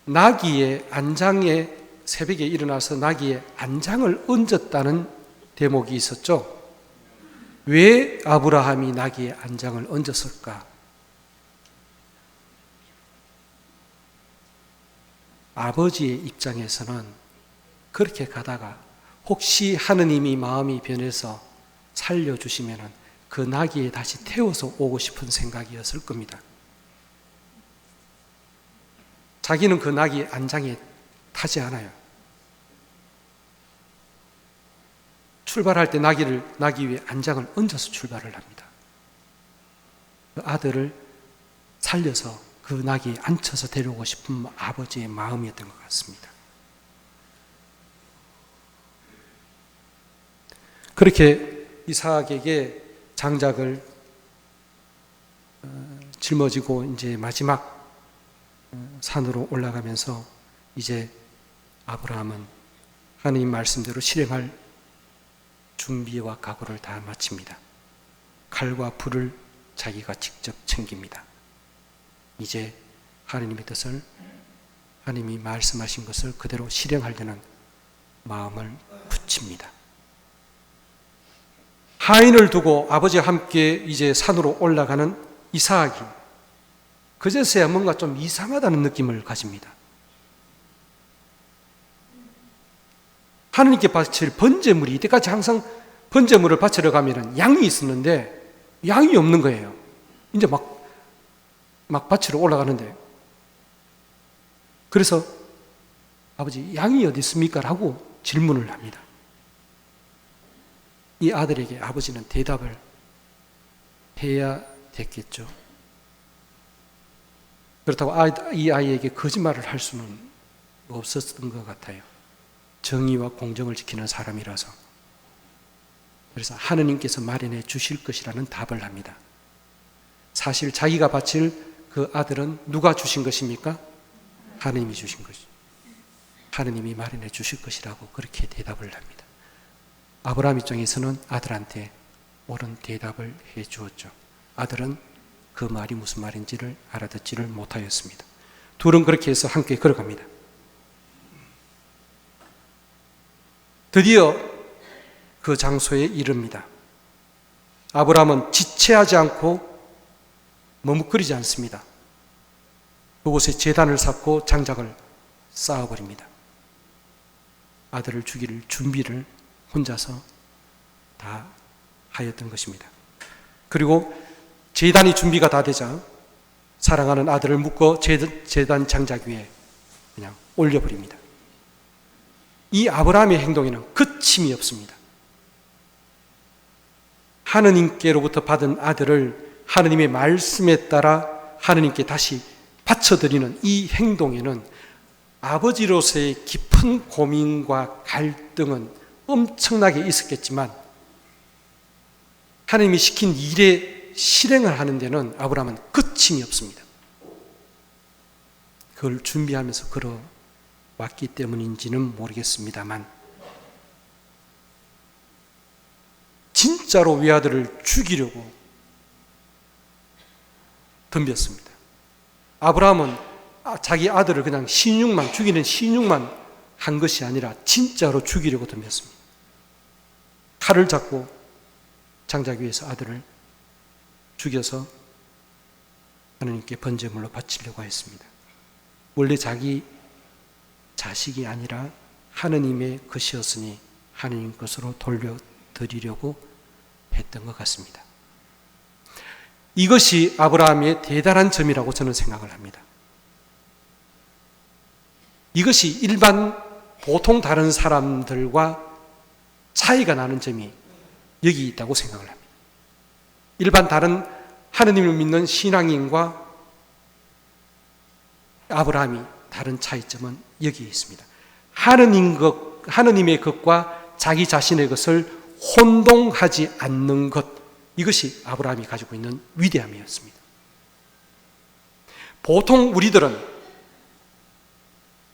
나귀의 안장에, 새벽에 일어나서 나귀의 안장을 얹었다는 대목이 있었죠. 왜 아브라함이 나귀의 안장을 얹었을까? 아버지의 입장에서는 그렇게 가다가 혹시 하느님이 마음이 변해서 살려주시면 그 나귀에 다시 태워서 오고 싶은 생각이었을 겁니다. 자기는 그 나귀 안장에 타지 않아요. 출발할 때 나귀 위에 안장을 얹어서 출발을 합니다. 그 아들을 살려서 그 나귀에 앉혀서 데려오고 싶은 아버지의 마음이었던 것 같습니다. 그렇게 이삭에게 장작을 짊어지고 이제 마지막 산으로 올라가면서 이제 아브라함은 하나님 말씀대로 실행할 준비와 각오를 다 마칩니다. 칼과 불을 자기가 직접 챙깁니다. 이제 하나님의 뜻을, 하나님이 말씀하신 것을 그대로 실행하려는 마음을 붙입니다. 하인을 두고 아버지와 함께 이제 산으로 올라가는 이삭이 그제서야 뭔가 좀 이상하다는 느낌을 가집니다. 하느님께 바칠 번제물이, 이때까지 항상 번제물을 바치러 가면 양이 있었는데 양이 없는 거예요. 이제 막 바치러 올라가는데, 그래서 아버지 양이 어디 있습니까? 라고 질문을 합니다. 이 아들에게 아버지는 대답을 해야 됐겠죠. 그렇다고 이 아이에게 거짓말을 할 수는 없었던 것 같아요. 정의와 공정을 지키는 사람이라서. 그래서 하느님께서 마련해 주실 것이라는 답을 합니다. 사실 자기가 바칠 그 아들은 누가 주신 것입니까? 하느님이 주신 것이죠. 하느님이 마련해 주실 것이라고 그렇게 대답을 합니다. 아브라함 입장에서는 아들한테 옳은 대답을 해 주었죠. 아들은 그 말이 무슨 말인지를 알아듣지를 못하였습니다. 둘은 그렇게 해서 함께 걸어갑니다. 드디어 그 장소에 이릅니다. 아브라함은 지체하지 않고 머뭇거리지 않습니다. 그곳에 제단을 쌓고 장작을 쌓아버립니다. 아들을 죽일 준비를 혼자서 다 하였던 것입니다. 그리고 제단이 준비가 다 되자 사랑하는 아들을 묶어 제단 장작 위에 그냥 올려버립니다. 이 아브라함의 행동에는 그침이 없습니다. 하느님께로부터 받은 아들을 하느님의 말씀에 따라 하느님께 다시 바쳐드리는 이 행동에는 아버지로서의 깊은 고민과 갈등은 엄청나게 있었겠지만 하느님이 시킨 일에 실행을 하는 데는 아브라함은 그침이 없습니다. 그걸 준비하면서 걸어왔기 때문인지는 모르겠습니다만 진짜로 외아들을 죽이려고 덤볐습니다. 아브라함은 자기 아들을 그냥 죽이는 신용만 한 것이 아니라 진짜로 죽이려고 덤볐습니다. 칼을 잡고 장작 위에서 아들을 죽여서 하나님께 번제물로 바치려고 했습니다. 원래 자기 자식이 아니라 하느님의 것이었으니 하느님 것으로 돌려드리려고 했던 것 같습니다. 이것이 아브라함의 대단한 점이라고 저는 생각을 합니다. 이것이 보통 다른 사람들과 차이가 나는 점이 여기 있다고 생각을 합니다. 일반 다른 하느님을 믿는 신앙인과 아브라함이 다른 차이점은 여기에 있습니다. 하느님의 것과 자기 자신의 것을 혼동하지 않는 것, 이것이 아브라함이 가지고 있는 위대함이었습니다. 보통 우리들은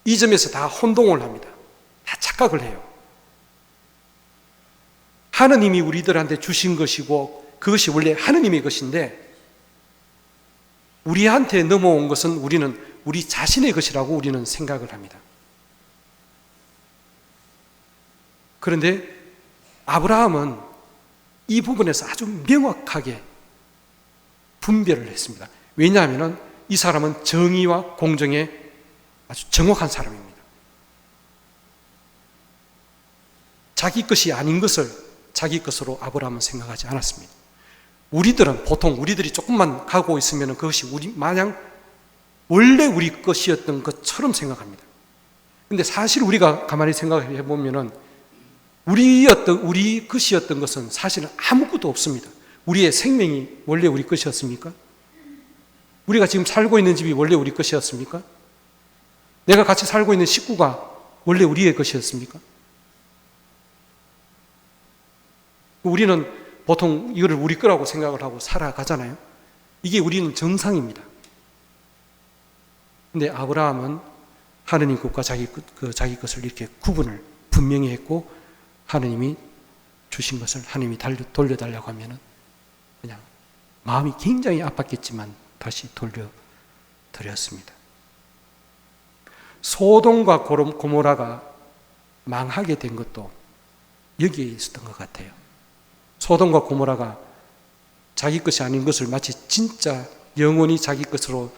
이 점에서 다 혼동을 합니다. 다 착각을 해요. 하느님이 우리들한테 주신 것이고 그것이 원래 하느님의 것인데 우리한테 넘어온 것은 우리 자신의 것이라고 우리는 생각을 합니다. 그런데 아브라함은 이 부분에서 아주 명확하게 분별을 했습니다. 왜냐하면 이 사람은 정의와 공정에 아주 정확한 사람입니다. 자기 것이 아닌 것을 자기 것으로 아브라함은 생각하지 않았습니다. 우리들이 조금만 가고 있으면 그것이 마냥 원래 우리 것이었던 것처럼 생각합니다. 근데 사실 우리가 가만히 생각해 보면은 우리 것이었던 것은 사실은 아무것도 없습니다. 우리의 생명이 원래 우리 것이었습니까? 우리가 지금 살고 있는 집이 원래 우리 것이었습니까? 내가 같이 살고 있는 식구가 원래 우리의 것이었습니까? 우리는 보통 이거를 우리 거라고 생각을 하고 살아가잖아요. 이게 우리는 정상입니다. 근데 아브라함은 하느님 것과 자기 것을 이렇게 구분을 분명히 했고 하느님이 주신 것을 하느님이 돌려달라고 하면은 그냥 마음이 굉장히 아팠겠지만 다시 돌려드렸습니다. 소돔과 고모라가 망하게 된 것도 여기에 있었던 것 같아요. 소돔과 고모라가 자기 것이 아닌 것을 마치 진짜 영원히 자기 것으로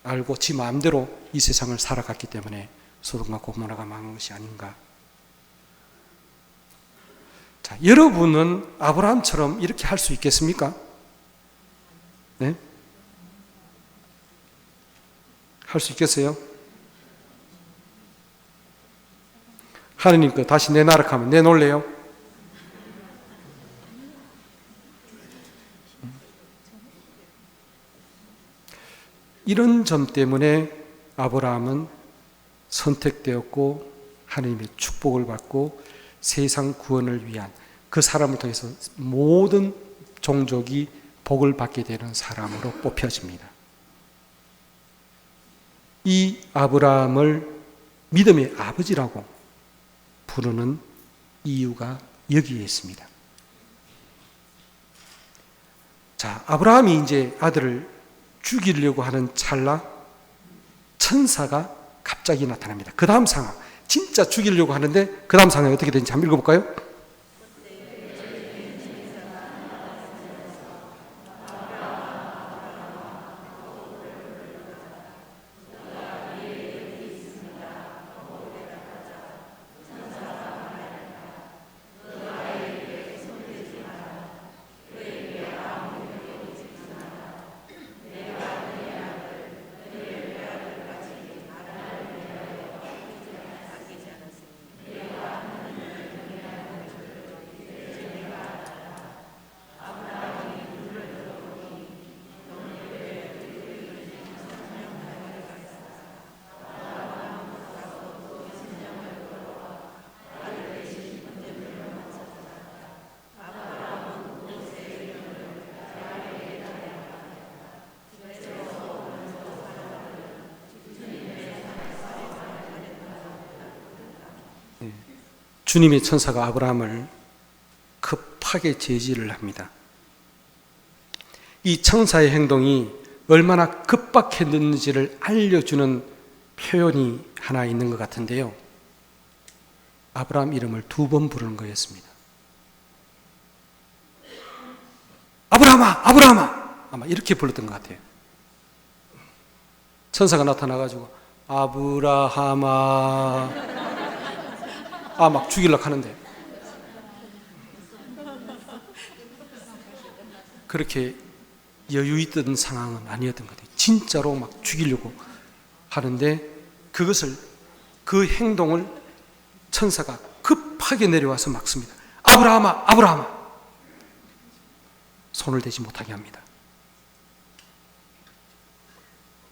알고 지 마음대로 이 세상을 살아갔기 때문에 소돔과 고모라가 망한 것이 아닌가. 자, 여러분은 아브라함처럼 이렇게 할 수 있겠습니까? 네? 할 수 있겠어요? 하느님 거 다시 내놔라 하면 내놓을래요? 이런 점 때문에 아브라함은 선택되었고 하나님의 축복을 받고 세상 구원을 위한 그 사람을 통해서 모든 종족이 복을 받게 되는 사람으로 뽑혀집니다. 이 아브라함을 믿음의 아버지라고 부르는 이유가 여기에 있습니다. 자, 아브라함이 이제 아들을 죽이려고 하는 찰나 천사가 갑자기 나타납니다. 그 다음 상황, 진짜 죽이려고 하는데 그 다음 상황이 어떻게 되는지 한번 읽어볼까요? 주님의 천사가 아브라함을 급하게 제지를 합니다. 이 천사의 행동이 얼마나 급박했는지를 알려주는 표현이 하나 있는 것 같은데요. 아브라함 이름을 2번 부르는 거였습니다. 아브라함아, 아브라함아! 아마 이렇게 불렀던 것 같아요. 천사가 나타나가지고 아브라함아 막 죽이려고 하는데 그렇게 여유 있던 상황은 아니었던 것 같아요. 진짜로 막 죽이려고 하는데 그 행동을 천사가 급하게 내려와서 막습니다. 아브라함아, 아브라함아! 손을 대지 못하게 합니다.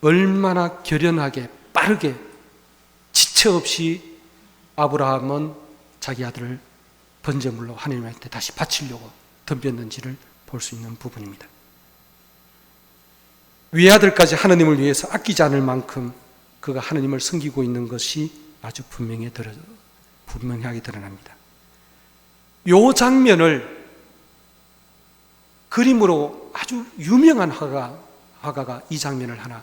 얼마나 결연하게 빠르게 지체 없이 아브라함은 자기 아들을 번제물로 하나님한테 다시 바치려고 덤볐는지를 볼 수 있는 부분입니다. 외아들까지 하나님을 위해서 아끼지 않을 만큼 그가 하나님을 섬기고 있는 것이 아주 분명하게 드러납니다. 이 장면을 그림으로 아주 유명한 화가가 이 장면을 하나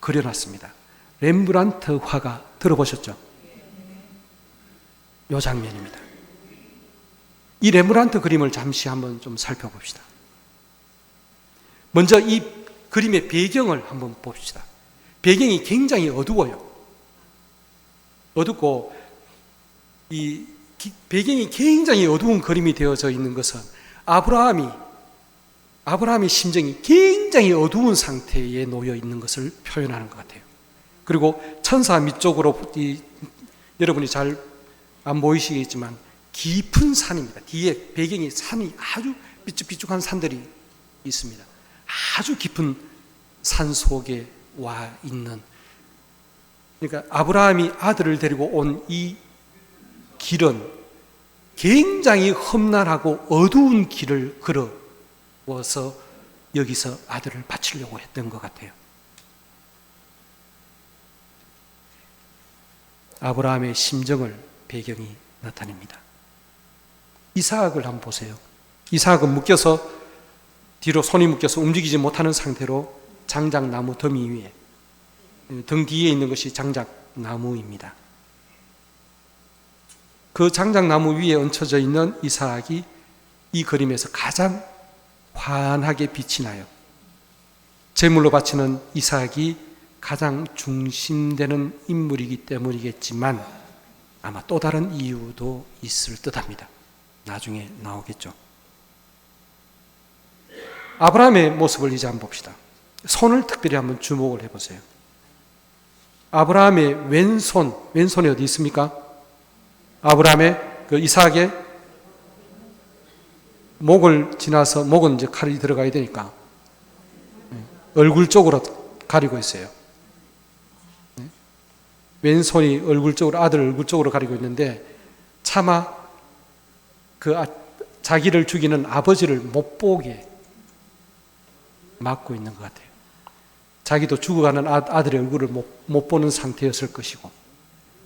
그려놨습니다. 렘브란트 화가 들어보셨죠? 이 장면입니다. 이 렘브란트 그림을 잠시 한번 좀 살펴봅시다. 먼저 이 그림의 배경을 한번 봅시다. 배경이 굉장히 어두워요. 어둡고 이 배경이 굉장히 어두운 그림이 되어져 있는 것은 아브라함의 심정이 굉장히 어두운 상태에 놓여 있는 것을 표현하는 것 같아요. 그리고 천사 밑쪽으로 여러분이 잘 안 보이시겠지만 깊은 산입니다. 뒤에 배경이 산이 아주 삐쭉삐쭉한 산들이 있습니다. 아주 깊은 산 속에 와 있는, 그러니까 아브라함이 아들을 데리고 온 이 길은 굉장히 험난하고 어두운 길을 걸어서 여기서 아들을 바치려고 했던 것 같아요. 아브라함의 심정을 배경이 나타냅니다. 이삭을 한번 보세요. 이삭은 뒤로 손이 묶여서 움직이지 못하는 상태로 장작나무 더미 위에, 등 뒤에 있는 것이 장작나무입니다. 그 장작나무 위에 얹혀져 있는 이삭이 이 그림에서 가장 환하게 빛이 나요. 제물로 바치는 이삭이 가장 중심되는 인물이기 때문이겠지만 아마 또 다른 이유도 있을 듯합니다. 나중에 나오겠죠. 아브라함의 모습을 이제 한번 봅시다. 손을 특별히 한번 주목을 해보세요. 아브라함의 왼손이 어디 있습니까? 아브라함의 이삭의 목을 지나서, 목은 이제 칼이 들어가야 되니까 얼굴 쪽으로 가리고 있어요. 왼손이 얼굴 쪽으로, 아들 얼굴 쪽으로 가리고 있는데 차마 자기를 죽이는 아버지를 못 보게 막고 있는 것 같아요. 자기도 죽어가는 아들의 얼굴을 못 보는 상태였을 것이고,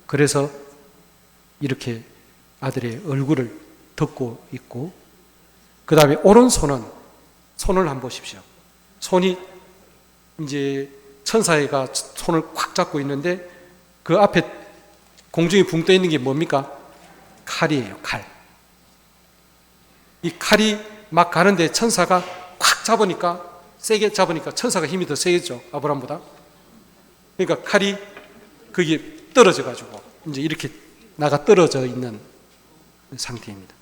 그래서 이렇게 아들의 얼굴을 덮고 있고, 그 다음에 오른손은, 손을 한번 보십시오. 손이 이제 천사애가 손을 꽉 잡고 있는데 그 앞에 공중에 붕 떠 있는 게 뭡니까? 칼이에요, 칼. 이 칼이 막 가는데 천사가 꽉 잡으니까, 세게 잡으니까 천사가 힘이 더 세겠죠, 아브라함보다. 그러니까 칼이 거기에 떨어져 가지고 이제 이렇게 나가 떨어져 있는 상태입니다.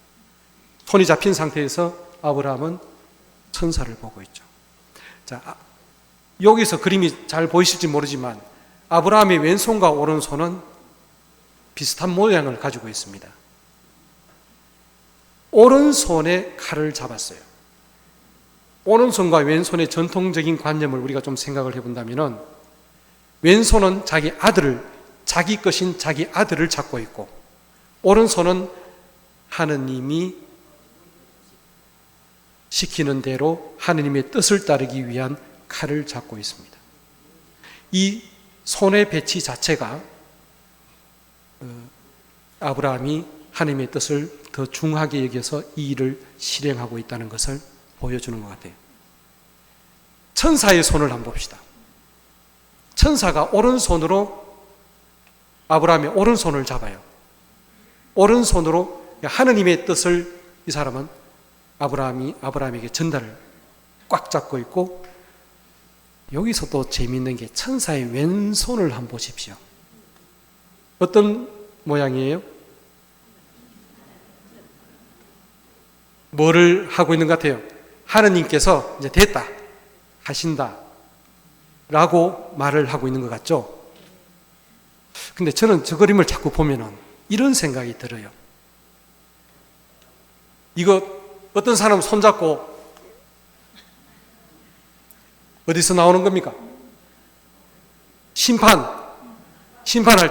손이 잡힌 상태에서 아브라함은 천사를 보고 있죠. 자, 여기서 그림이 잘 보이실지 모르지만 아브라함의 왼손과 오른손은 비슷한 모양을 가지고 있습니다. 오른손에 칼을 잡았어요. 오른손과 왼손의 전통적인 관념을 우리가 좀 생각을 해본다면, 왼손은 자기 것인 자기 아들을 잡고 있고, 오른손은 하느님이 시키는 대로 하느님의 뜻을 따르기 위한 칼을 잡고 있습니다. 이 손의 배치 자체가 아브라함이 하느님의 뜻을 더 중하게 여겨서 이 일을 실행하고 있다는 것을 보여주는 것 같아요. 천사의 손을 한번 봅시다. 천사가 오른손으로 아브라함의 오른손을 잡아요. 오른손으로 하느님의 뜻을 이 사람은 아브라함에게 전달을 꽉 잡고 있고, 여기서 또 재미있는 게 천사의 왼손을 한번 보십시오. 어떤 모양이에요? 뭐를 하고 있는 것 같아요? 하느님께서 이제 됐다, 하신다 라고 말을 하고 있는 것 같죠? 근데 저는 저 그림을 자꾸 보면은 이런 생각이 들어요. 이거 어떤 사람 손잡고 어디서 나오는 겁니까? 심판할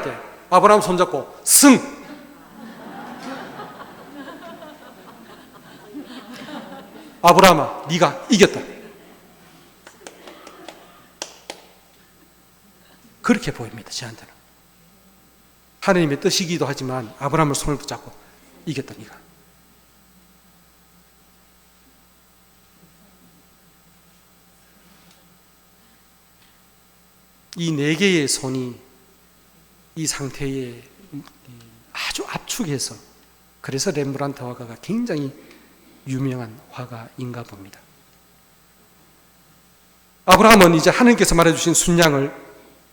때 아브라함 손잡고 승! 아브라함아, 네가 이겼다. 그렇게 보입니다, 저한테는. 하느님의 뜻이기도 하지만 아브라함을 손을 붙잡고 이겼다, 네가. 이 네 개의 손이 이 상태에 아주 압축해서, 그래서 렘브란트 화가가 굉장히 유명한 화가인가 봅니다. 아브라함은 이제 하나님께서 말해주신 순양을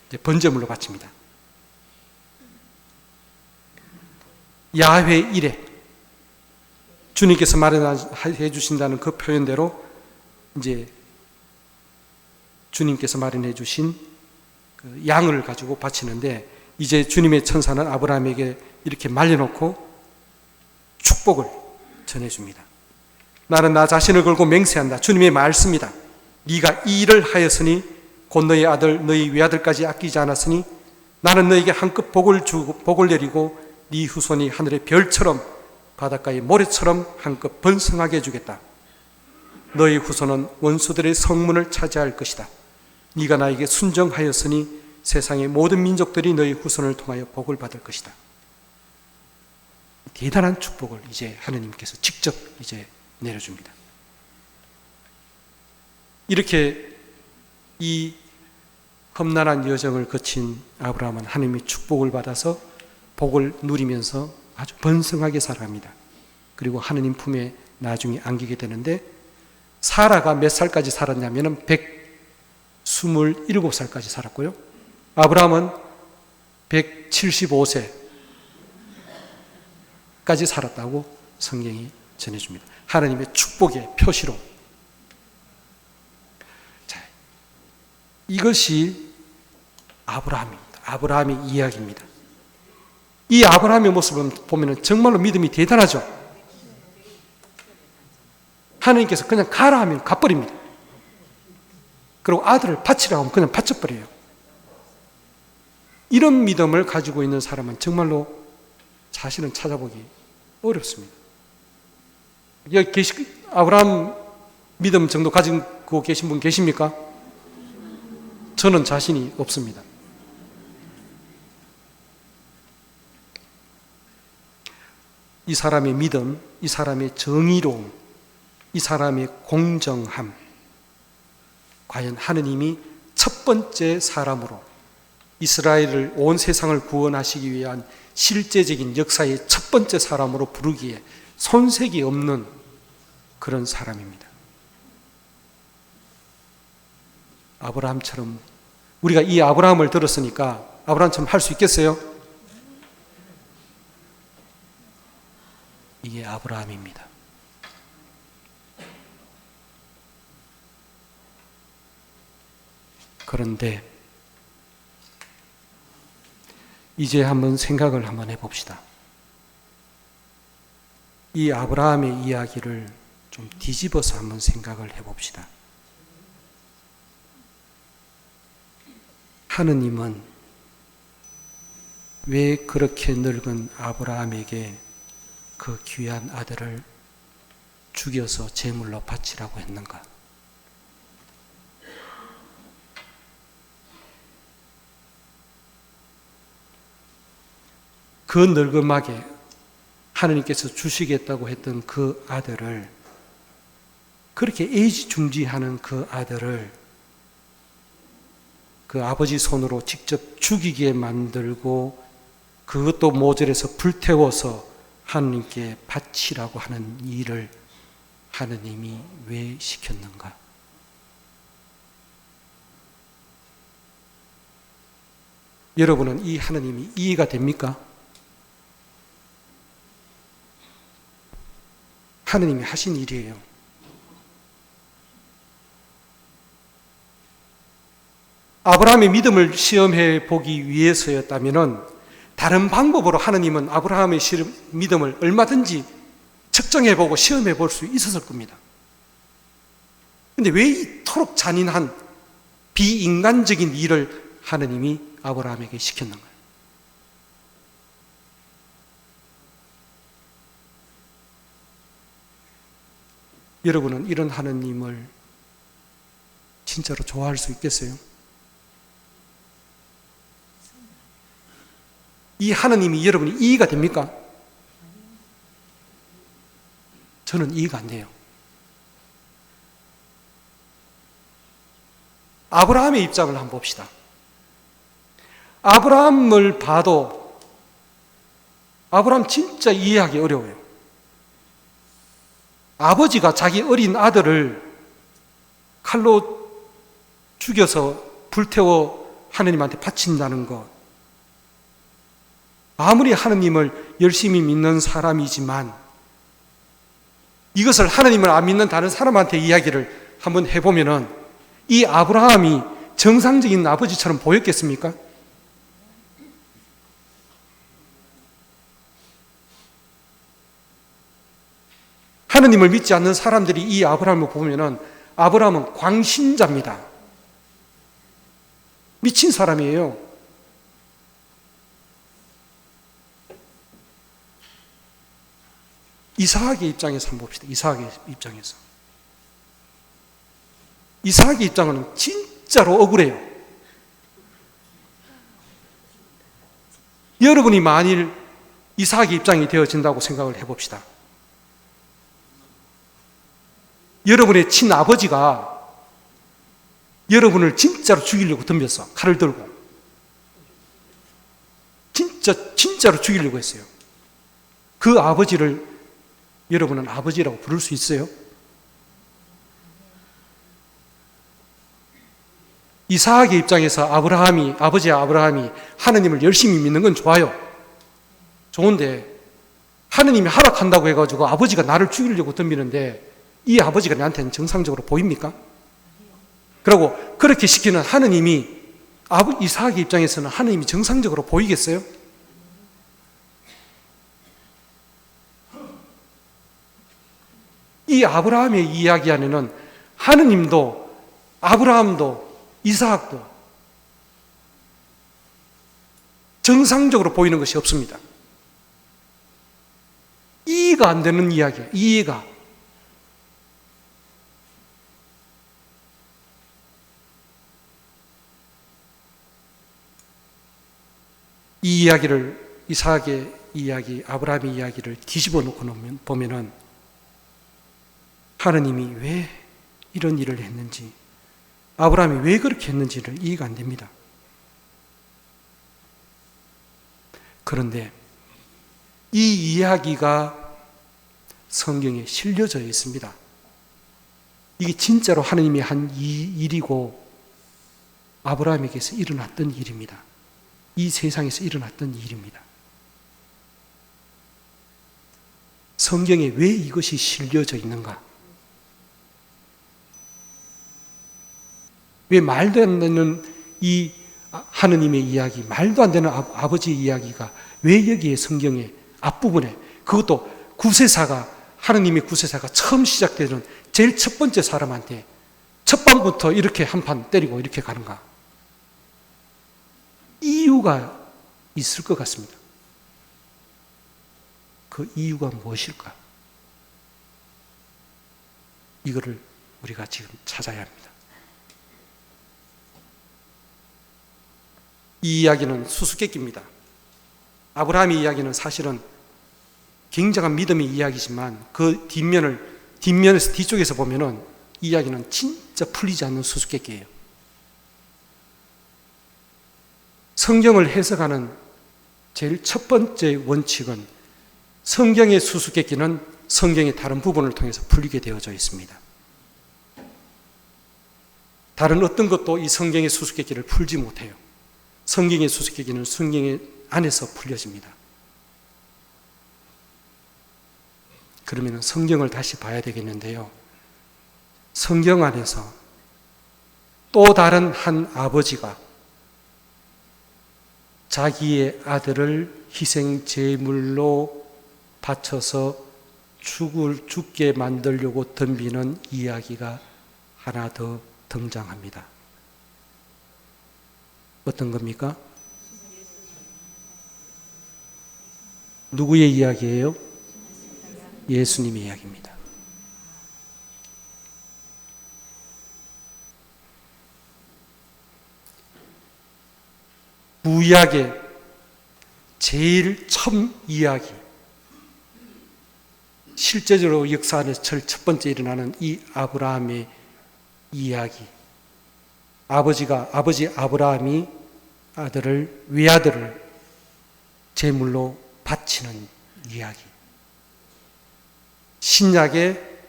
이제 번제물로 바칩니다. 야훼 이레, 주님께서 마련해 주신다는 그 표현대로 이제 주님께서 마련해 주신 그 양을 가지고 바치는데, 이제 주님의 천사는 아브라함에게 이렇게 말려놓고 축복을 전해줍니다. 나는 나 자신을 걸고 맹세한다. 주님의 말씀이다. 네가 이 일을 하였으니 곧 너희 아들 너희 외아들까지 아끼지 않았으니 나는 너에게 한껏 복을 내리고 네 후손이 하늘의 별처럼 바닷가의 모래처럼 한껏 번성하게 해주겠다. 너희 후손은 원수들의 성문을 차지할 것이다. 네가 나에게 순종하였으니 세상의 모든 민족들이 너희 후손을 통하여 복을 받을 것이다. 대단한 축복을 이제 하느님께서 직접 이제 내려줍니다. 이렇게 이 험난한 여정을 거친 아브라함은 하느님의 축복을 받아서 복을 누리면서 아주 번성하게 살아갑니다. 그리고 하느님 품에 나중에 안기게 되는데, 사라가 몇 살까지 살았냐면 127살까지 살았고요. 아브라함은 175세까지 살았다고 성경이 전해줍니다. 하나님의 축복의 표시로. 자, 이것이 아브라함입니다. 아브라함의 이야기입니다. 이 아브라함의 모습을 보면 정말로 믿음이 대단하죠. 하나님께서 그냥 가라 하면 가버립니다. 그리고 아들을 바치라고 하면 그냥 바쳐버려요. 이런 믿음을 가지고 있는 사람은 정말로 자신을 찾아보기 어렵습니다. 여기 아브라함 믿음 정도 가지고 계신 분 계십니까? 저는 자신이 없습니다. 이 사람의 믿음, 이 사람의 정의로움, 이 사람의 공정함, 과연 하느님이 첫 번째 사람으로 이스라엘을, 온 세상을 구원하시기 위한 실제적인 역사의 첫 번째 사람으로 부르기에 손색이 없는 그런 사람입니다. 아브라함처럼, 우리가 이 아브라함을 들었으니까 아브라함처럼 할 수 있겠어요? 이게 아브라함입니다. 그런데 이제 한번 생각을 한번 해봅시다. 이 아브라함의 이야기를 좀 뒤집어서 한번 생각을 해봅시다. 하느님은 왜 그렇게 늙은 아브라함에게 그 귀한 아들을 죽여서 제물로 바치라고 했는가? 그 늙음하게 하느님께서 주시겠다고 했던 그 아들을, 그렇게 애지중지하는 그 아들을 그 아버지 손으로 직접 죽이게 만들고 그것도 모자라서 불태워서 하느님께 바치라고 하는 일을 하느님이 왜 시켰는가? 여러분은 이 하느님이 이해가 됩니까? 하느님이 하신 일이에요. 아브라함의 믿음을 시험해 보기 위해서였다면 다른 방법으로 하느님은 아브라함의 믿음을 얼마든지 측정해 보고 시험해 볼 수 있었을 겁니다. 그런데 왜 이토록 잔인한 비인간적인 일을 하느님이 아브라함에게 시켰는가? 여러분은 이런 하느님을 진짜로 좋아할 수 있겠어요? 이 하느님이 여러분이 이해가 됩니까? 저는 이해가 안 돼요. 아브라함의 입장을 한번 봅시다. 아브라함을 봐도 아브라함 진짜 이해하기 어려워요. 아버지가 자기 어린 아들을 칼로 죽여서 불태워 하느님한테 바친다는 것, 아무리 하느님을 열심히 믿는 사람이지만 이것을 하느님을 안 믿는 다른 사람한테 이야기를 한번 해보면은 이 아브라함이 정상적인 아버지처럼 보였겠습니까? 하느님을 믿지 않는 사람들이 이 아브라함을 보면은 아브라함은 광신자입니다. 미친 사람이에요. 이삭의 입장에서 한번 봅시다. 이삭의 입장에서. 이삭의 입장은 진짜로 억울해요. 여러분이 만일 이삭의 입장이 되어진다고 생각을 해봅시다. 여러분의 친아버지가 여러분을 진짜로 죽이려고 덤볐어. 칼을 들고. 진짜로 죽이려고 했어요. 그 아버지를 여러분은 아버지라고 부를 수 있어요? 이삭의 입장에서 아버지 아브라함이 하느님을 열심히 믿는 건 좋아요. 좋은데 하느님이 하락한다고 해가지고 아버지가 나를 죽이려고 덤비는데 이 아버지가 나한테는 정상적으로 보입니까? 그리고 그렇게 시키는 하느님이 이삭의 입장에서는 하느님이 정상적으로 보이겠어요? 이 아브라함의 이야기 안에는 하느님도 아브라함도 이삭도 정상적으로 보이는 것이 없습니다. 이해가 안 되는 이야기예요. 이해가. 이 이야기를, 이삭의 이야기, 아브라함의 이야기를 뒤집어 놓고 보면은 하느님이 왜 이런 일을 했는지, 아브라함이 왜 그렇게 했는지를 이해가 안 됩니다. 그런데 이 이야기가 성경에 실려져 있습니다. 이게 진짜로 하느님이 한 이 일이고 아브라함에게서 일어났던 일입니다. 이 세상에서 일어났던 일입니다. 성경에 왜 이것이 실려져 있는가? 왜 말도 안 되는 이 하느님의 이야기, 말도 안 되는 아버지의 이야기가 왜 여기에 성경의 앞부분에, 그것도 구세사가, 하느님의 구세사가 처음 시작되는 제일 첫 번째 사람한테 첫 밤부터 이렇게 한 판 때리고 이렇게 가는가? 이유가 있을 것 같습니다. 그 이유가 무엇일까? 이거를 우리가 지금 찾아야 합니다. 이 이야기는 수수께끼입니다. 아브라함의 이야기는 사실은 굉장한 믿음의 이야기지만 그 뒷면에서 뒤쪽에서 보면은 이 이야기는 진짜 풀리지 않는 수수께끼예요. 성경을 해석하는 제일 첫 번째 원칙은 성경의 수수께끼는 성경의 다른 부분을 통해서 풀리게 되어져 있습니다. 다른 어떤 것도 이 성경의 수수께끼를 풀지 못해요. 성경의 수수께끼는 성경의 안에서 풀려집니다. 그러면 성경을 다시 봐야 되겠는데요. 성경 안에서 또 다른 한 아버지가 자기의 아들을 희생 제물로 바쳐서 죽게 만들려고 덤비는 이야기가 하나 더 등장합니다. 어떤 겁니까? 누구의 이야기예요? 예수님의 이야기입니다. 구약의 제일 처음 이야기, 실제적으로 역사 안에서 첫 번째 일어나는 이 아브라함의 이야기, 아버지 아브라함이 외아들을 제물로 바치는 이야기. 신약에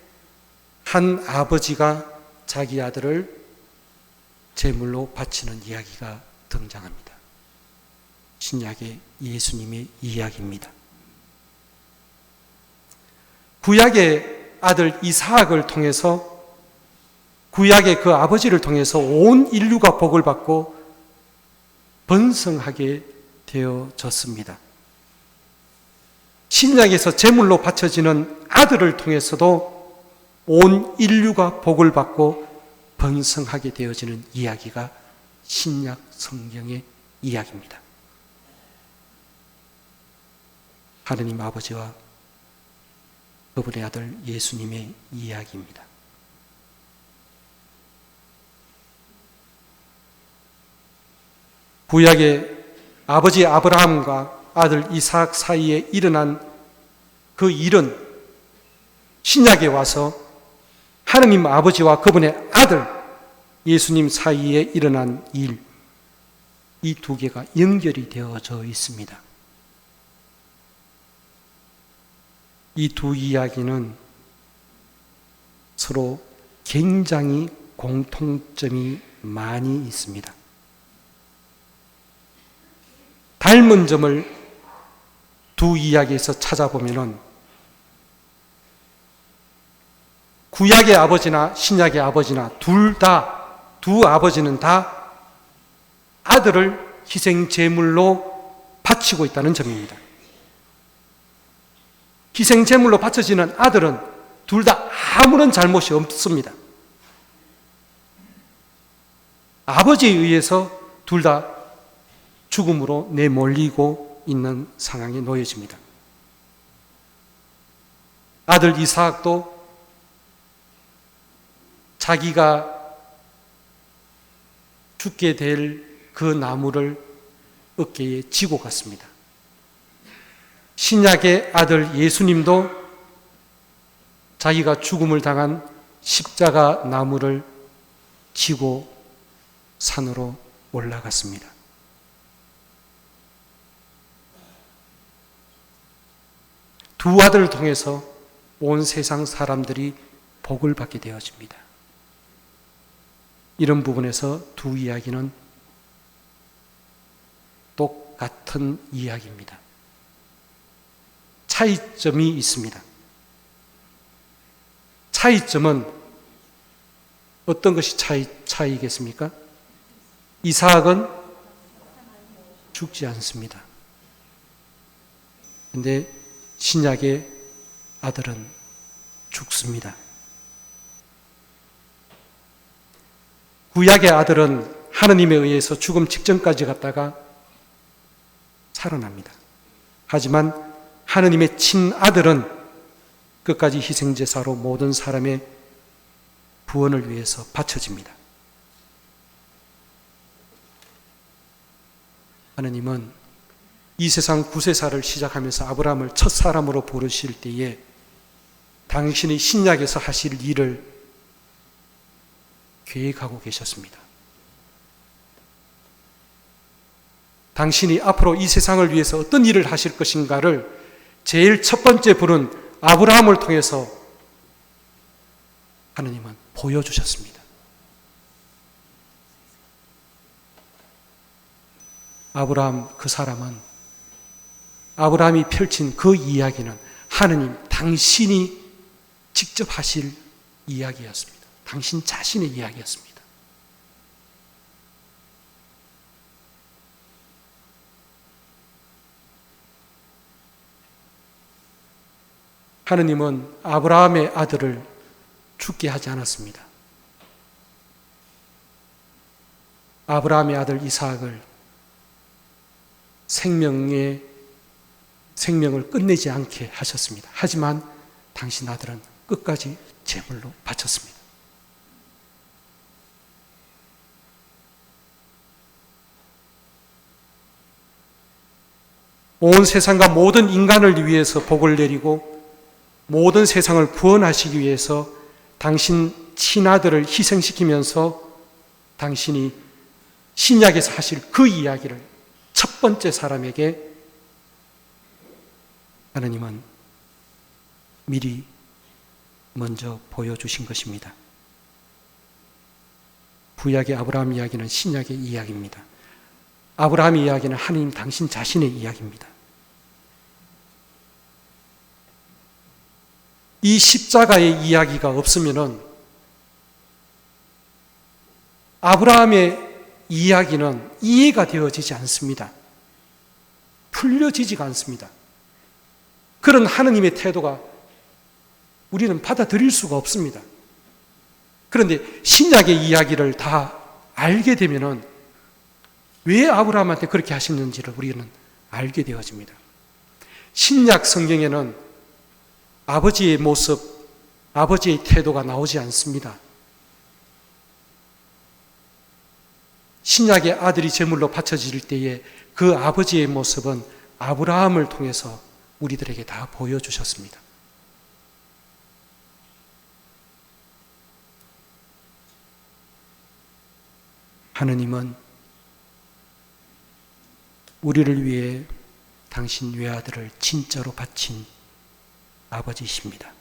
한 아버지가 자기 아들을 제물로 바치는 이야기가 등장합니다. 신약의 예수님의 이야기입니다. 구약의 아들 이삭을 통해서, 구약의 그 아버지를 통해서 온 인류가 복을 받고 번성하게 되어졌습니다. 신약에서 제물로 바쳐지는 아들을 통해서도 온 인류가 복을 받고 번성하게 되어지는 이야기가 신약 성경의 이야기입니다. 하느님 아버지와 그분의 아들 예수님의 이야기입니다. 구약의 아버지 아브라함과 아들 이삭 사이에 일어난 그 일은 신약에 와서 하느님 아버지와 그분의 아들 예수님 사이에 일어난 일, 이 두 개가 연결이 되어져 있습니다. 이 두 이야기는 서로 굉장히 공통점이 많이 있습니다. 닮은 점을 두 이야기에서 찾아보면은 구약의 아버지나 신약의 아버지나 두 아버지는 다 아들을 희생 제물로 바치고 있다는 점입니다. 희생 제물로 바쳐지는 아들은 둘 다 아무런 잘못이 없습니다. 아버지에 의해서 둘 다 죽음으로 내몰리고 있는 상황에 놓여집니다. 아들 이삭도 자기가 죽게 될 그 나무를 어깨에 지고 갔습니다. 신약의 아들 예수님도 자기가 죽음을 당한 십자가 나무를 지고 산으로 올라갔습니다. 두 아들을 통해서 온 세상 사람들이 복을 받게 되어집니다. 이런 부분에서 두 이야기는 똑같은 이야기입니다. 차이점이 있습니다. 차이점은 어떤 것이 차이겠습니까? 이삭은 죽지 않습니다. 그런데 신약의 아들은 죽습니다. 구약의 아들은 하느님에 의해서 죽음 직전까지 갔다가 살아납니다. 하지만 하느님의 친아들은 끝까지 희생제사로 모든 사람의 구원을 위해서 바쳐집니다. 하느님은 이 세상 구세사를 시작하면서 아브라함을 첫 사람으로 부르실 때에 당신이 신약에서 하실 일을 계획하고 계셨습니다. 당신이 앞으로 이 세상을 위해서 어떤 일을 하실 것인가를 제일 첫 번째 부른 아브라함을 통해서 하느님은 보여주셨습니다. 아브라함 그 사람은 아브라함이 펼친 그 이야기는 하느님 당신이 직접 하실 이야기였습니다. 당신 자신의 이야기였습니다. 하느님은 아브라함의 아들을 죽게 하지 않았습니다. 아브라함의 아들 이삭을 생명을 끝내지 않게 하셨습니다. 하지만 당신 아들은 끝까지 제물로 바쳤습니다. 온 세상과 모든 인간을 위해서 복을 내리고 모든 세상을 구원하시기 위해서 당신 친아들을 희생시키면서 당신이 신약에서 하실 그 이야기를 첫 번째 사람에게 하느님은 미리 먼저 보여주신 것입니다. 구약의 아브라함 이야기는 신약의 이야기입니다. 아브라함의 이야기는 하느님 당신 자신의 이야기입니다. 이 십자가의 이야기가 없으면은 아브라함의 이야기는 이해가 되어지지 않습니다. 풀려지지가 않습니다. 그런 하느님의 태도가 우리는 받아들일 수가 없습니다. 그런데 신약의 이야기를 다 알게 되면은 왜 아브라함한테 그렇게 하셨는지를 우리는 알게 되어집니다. 신약 성경에는 아버지의 모습, 아버지의 태도가 나오지 않습니다. 신약의 아들이 제물로 바쳐질 때에 그 아버지의 모습은 아브라함을 통해서 우리들에게 다 보여주셨습니다. 하느님은 우리를 위해 당신 외아들을 진짜로 바친 아버지이십니다.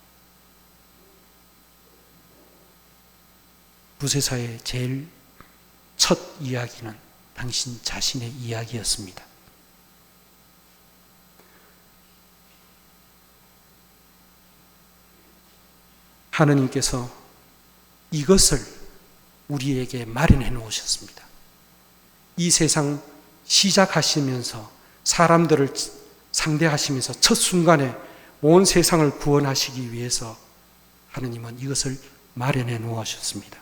구세사의 제일 첫 이야기는 당신 자신의 이야기였습니다. 하느님께서 이것을 우리에게 마련해 놓으셨습니다. 이 세상 시작하시면서 사람들을 상대하시면서 첫 순간에 온 세상을 구원하시기 위해서 하느님은 이것을 마련해 놓으셨습니다.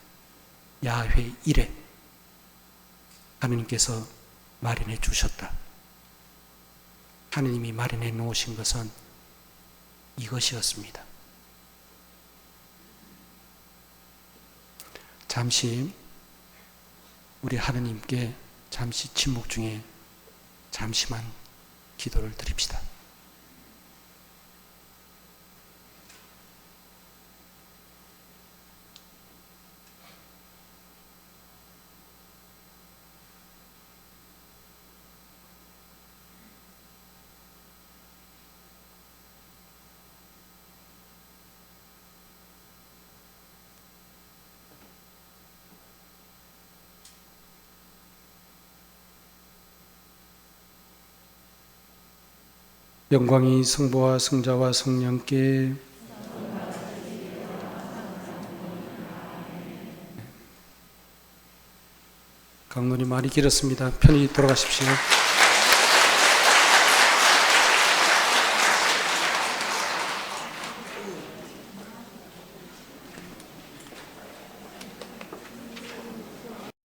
야훼 이레, 하느님께서 마련해 주셨다. 하느님이 마련해 놓으신 것은 이것이었습니다. 잠시 우리 하느님께 잠시 침묵 중에 잠시만 기도를 드립시다. 영광이 성부와 성자와 성령께 강론이 말이 길었습니다. 편히 돌아가십시오.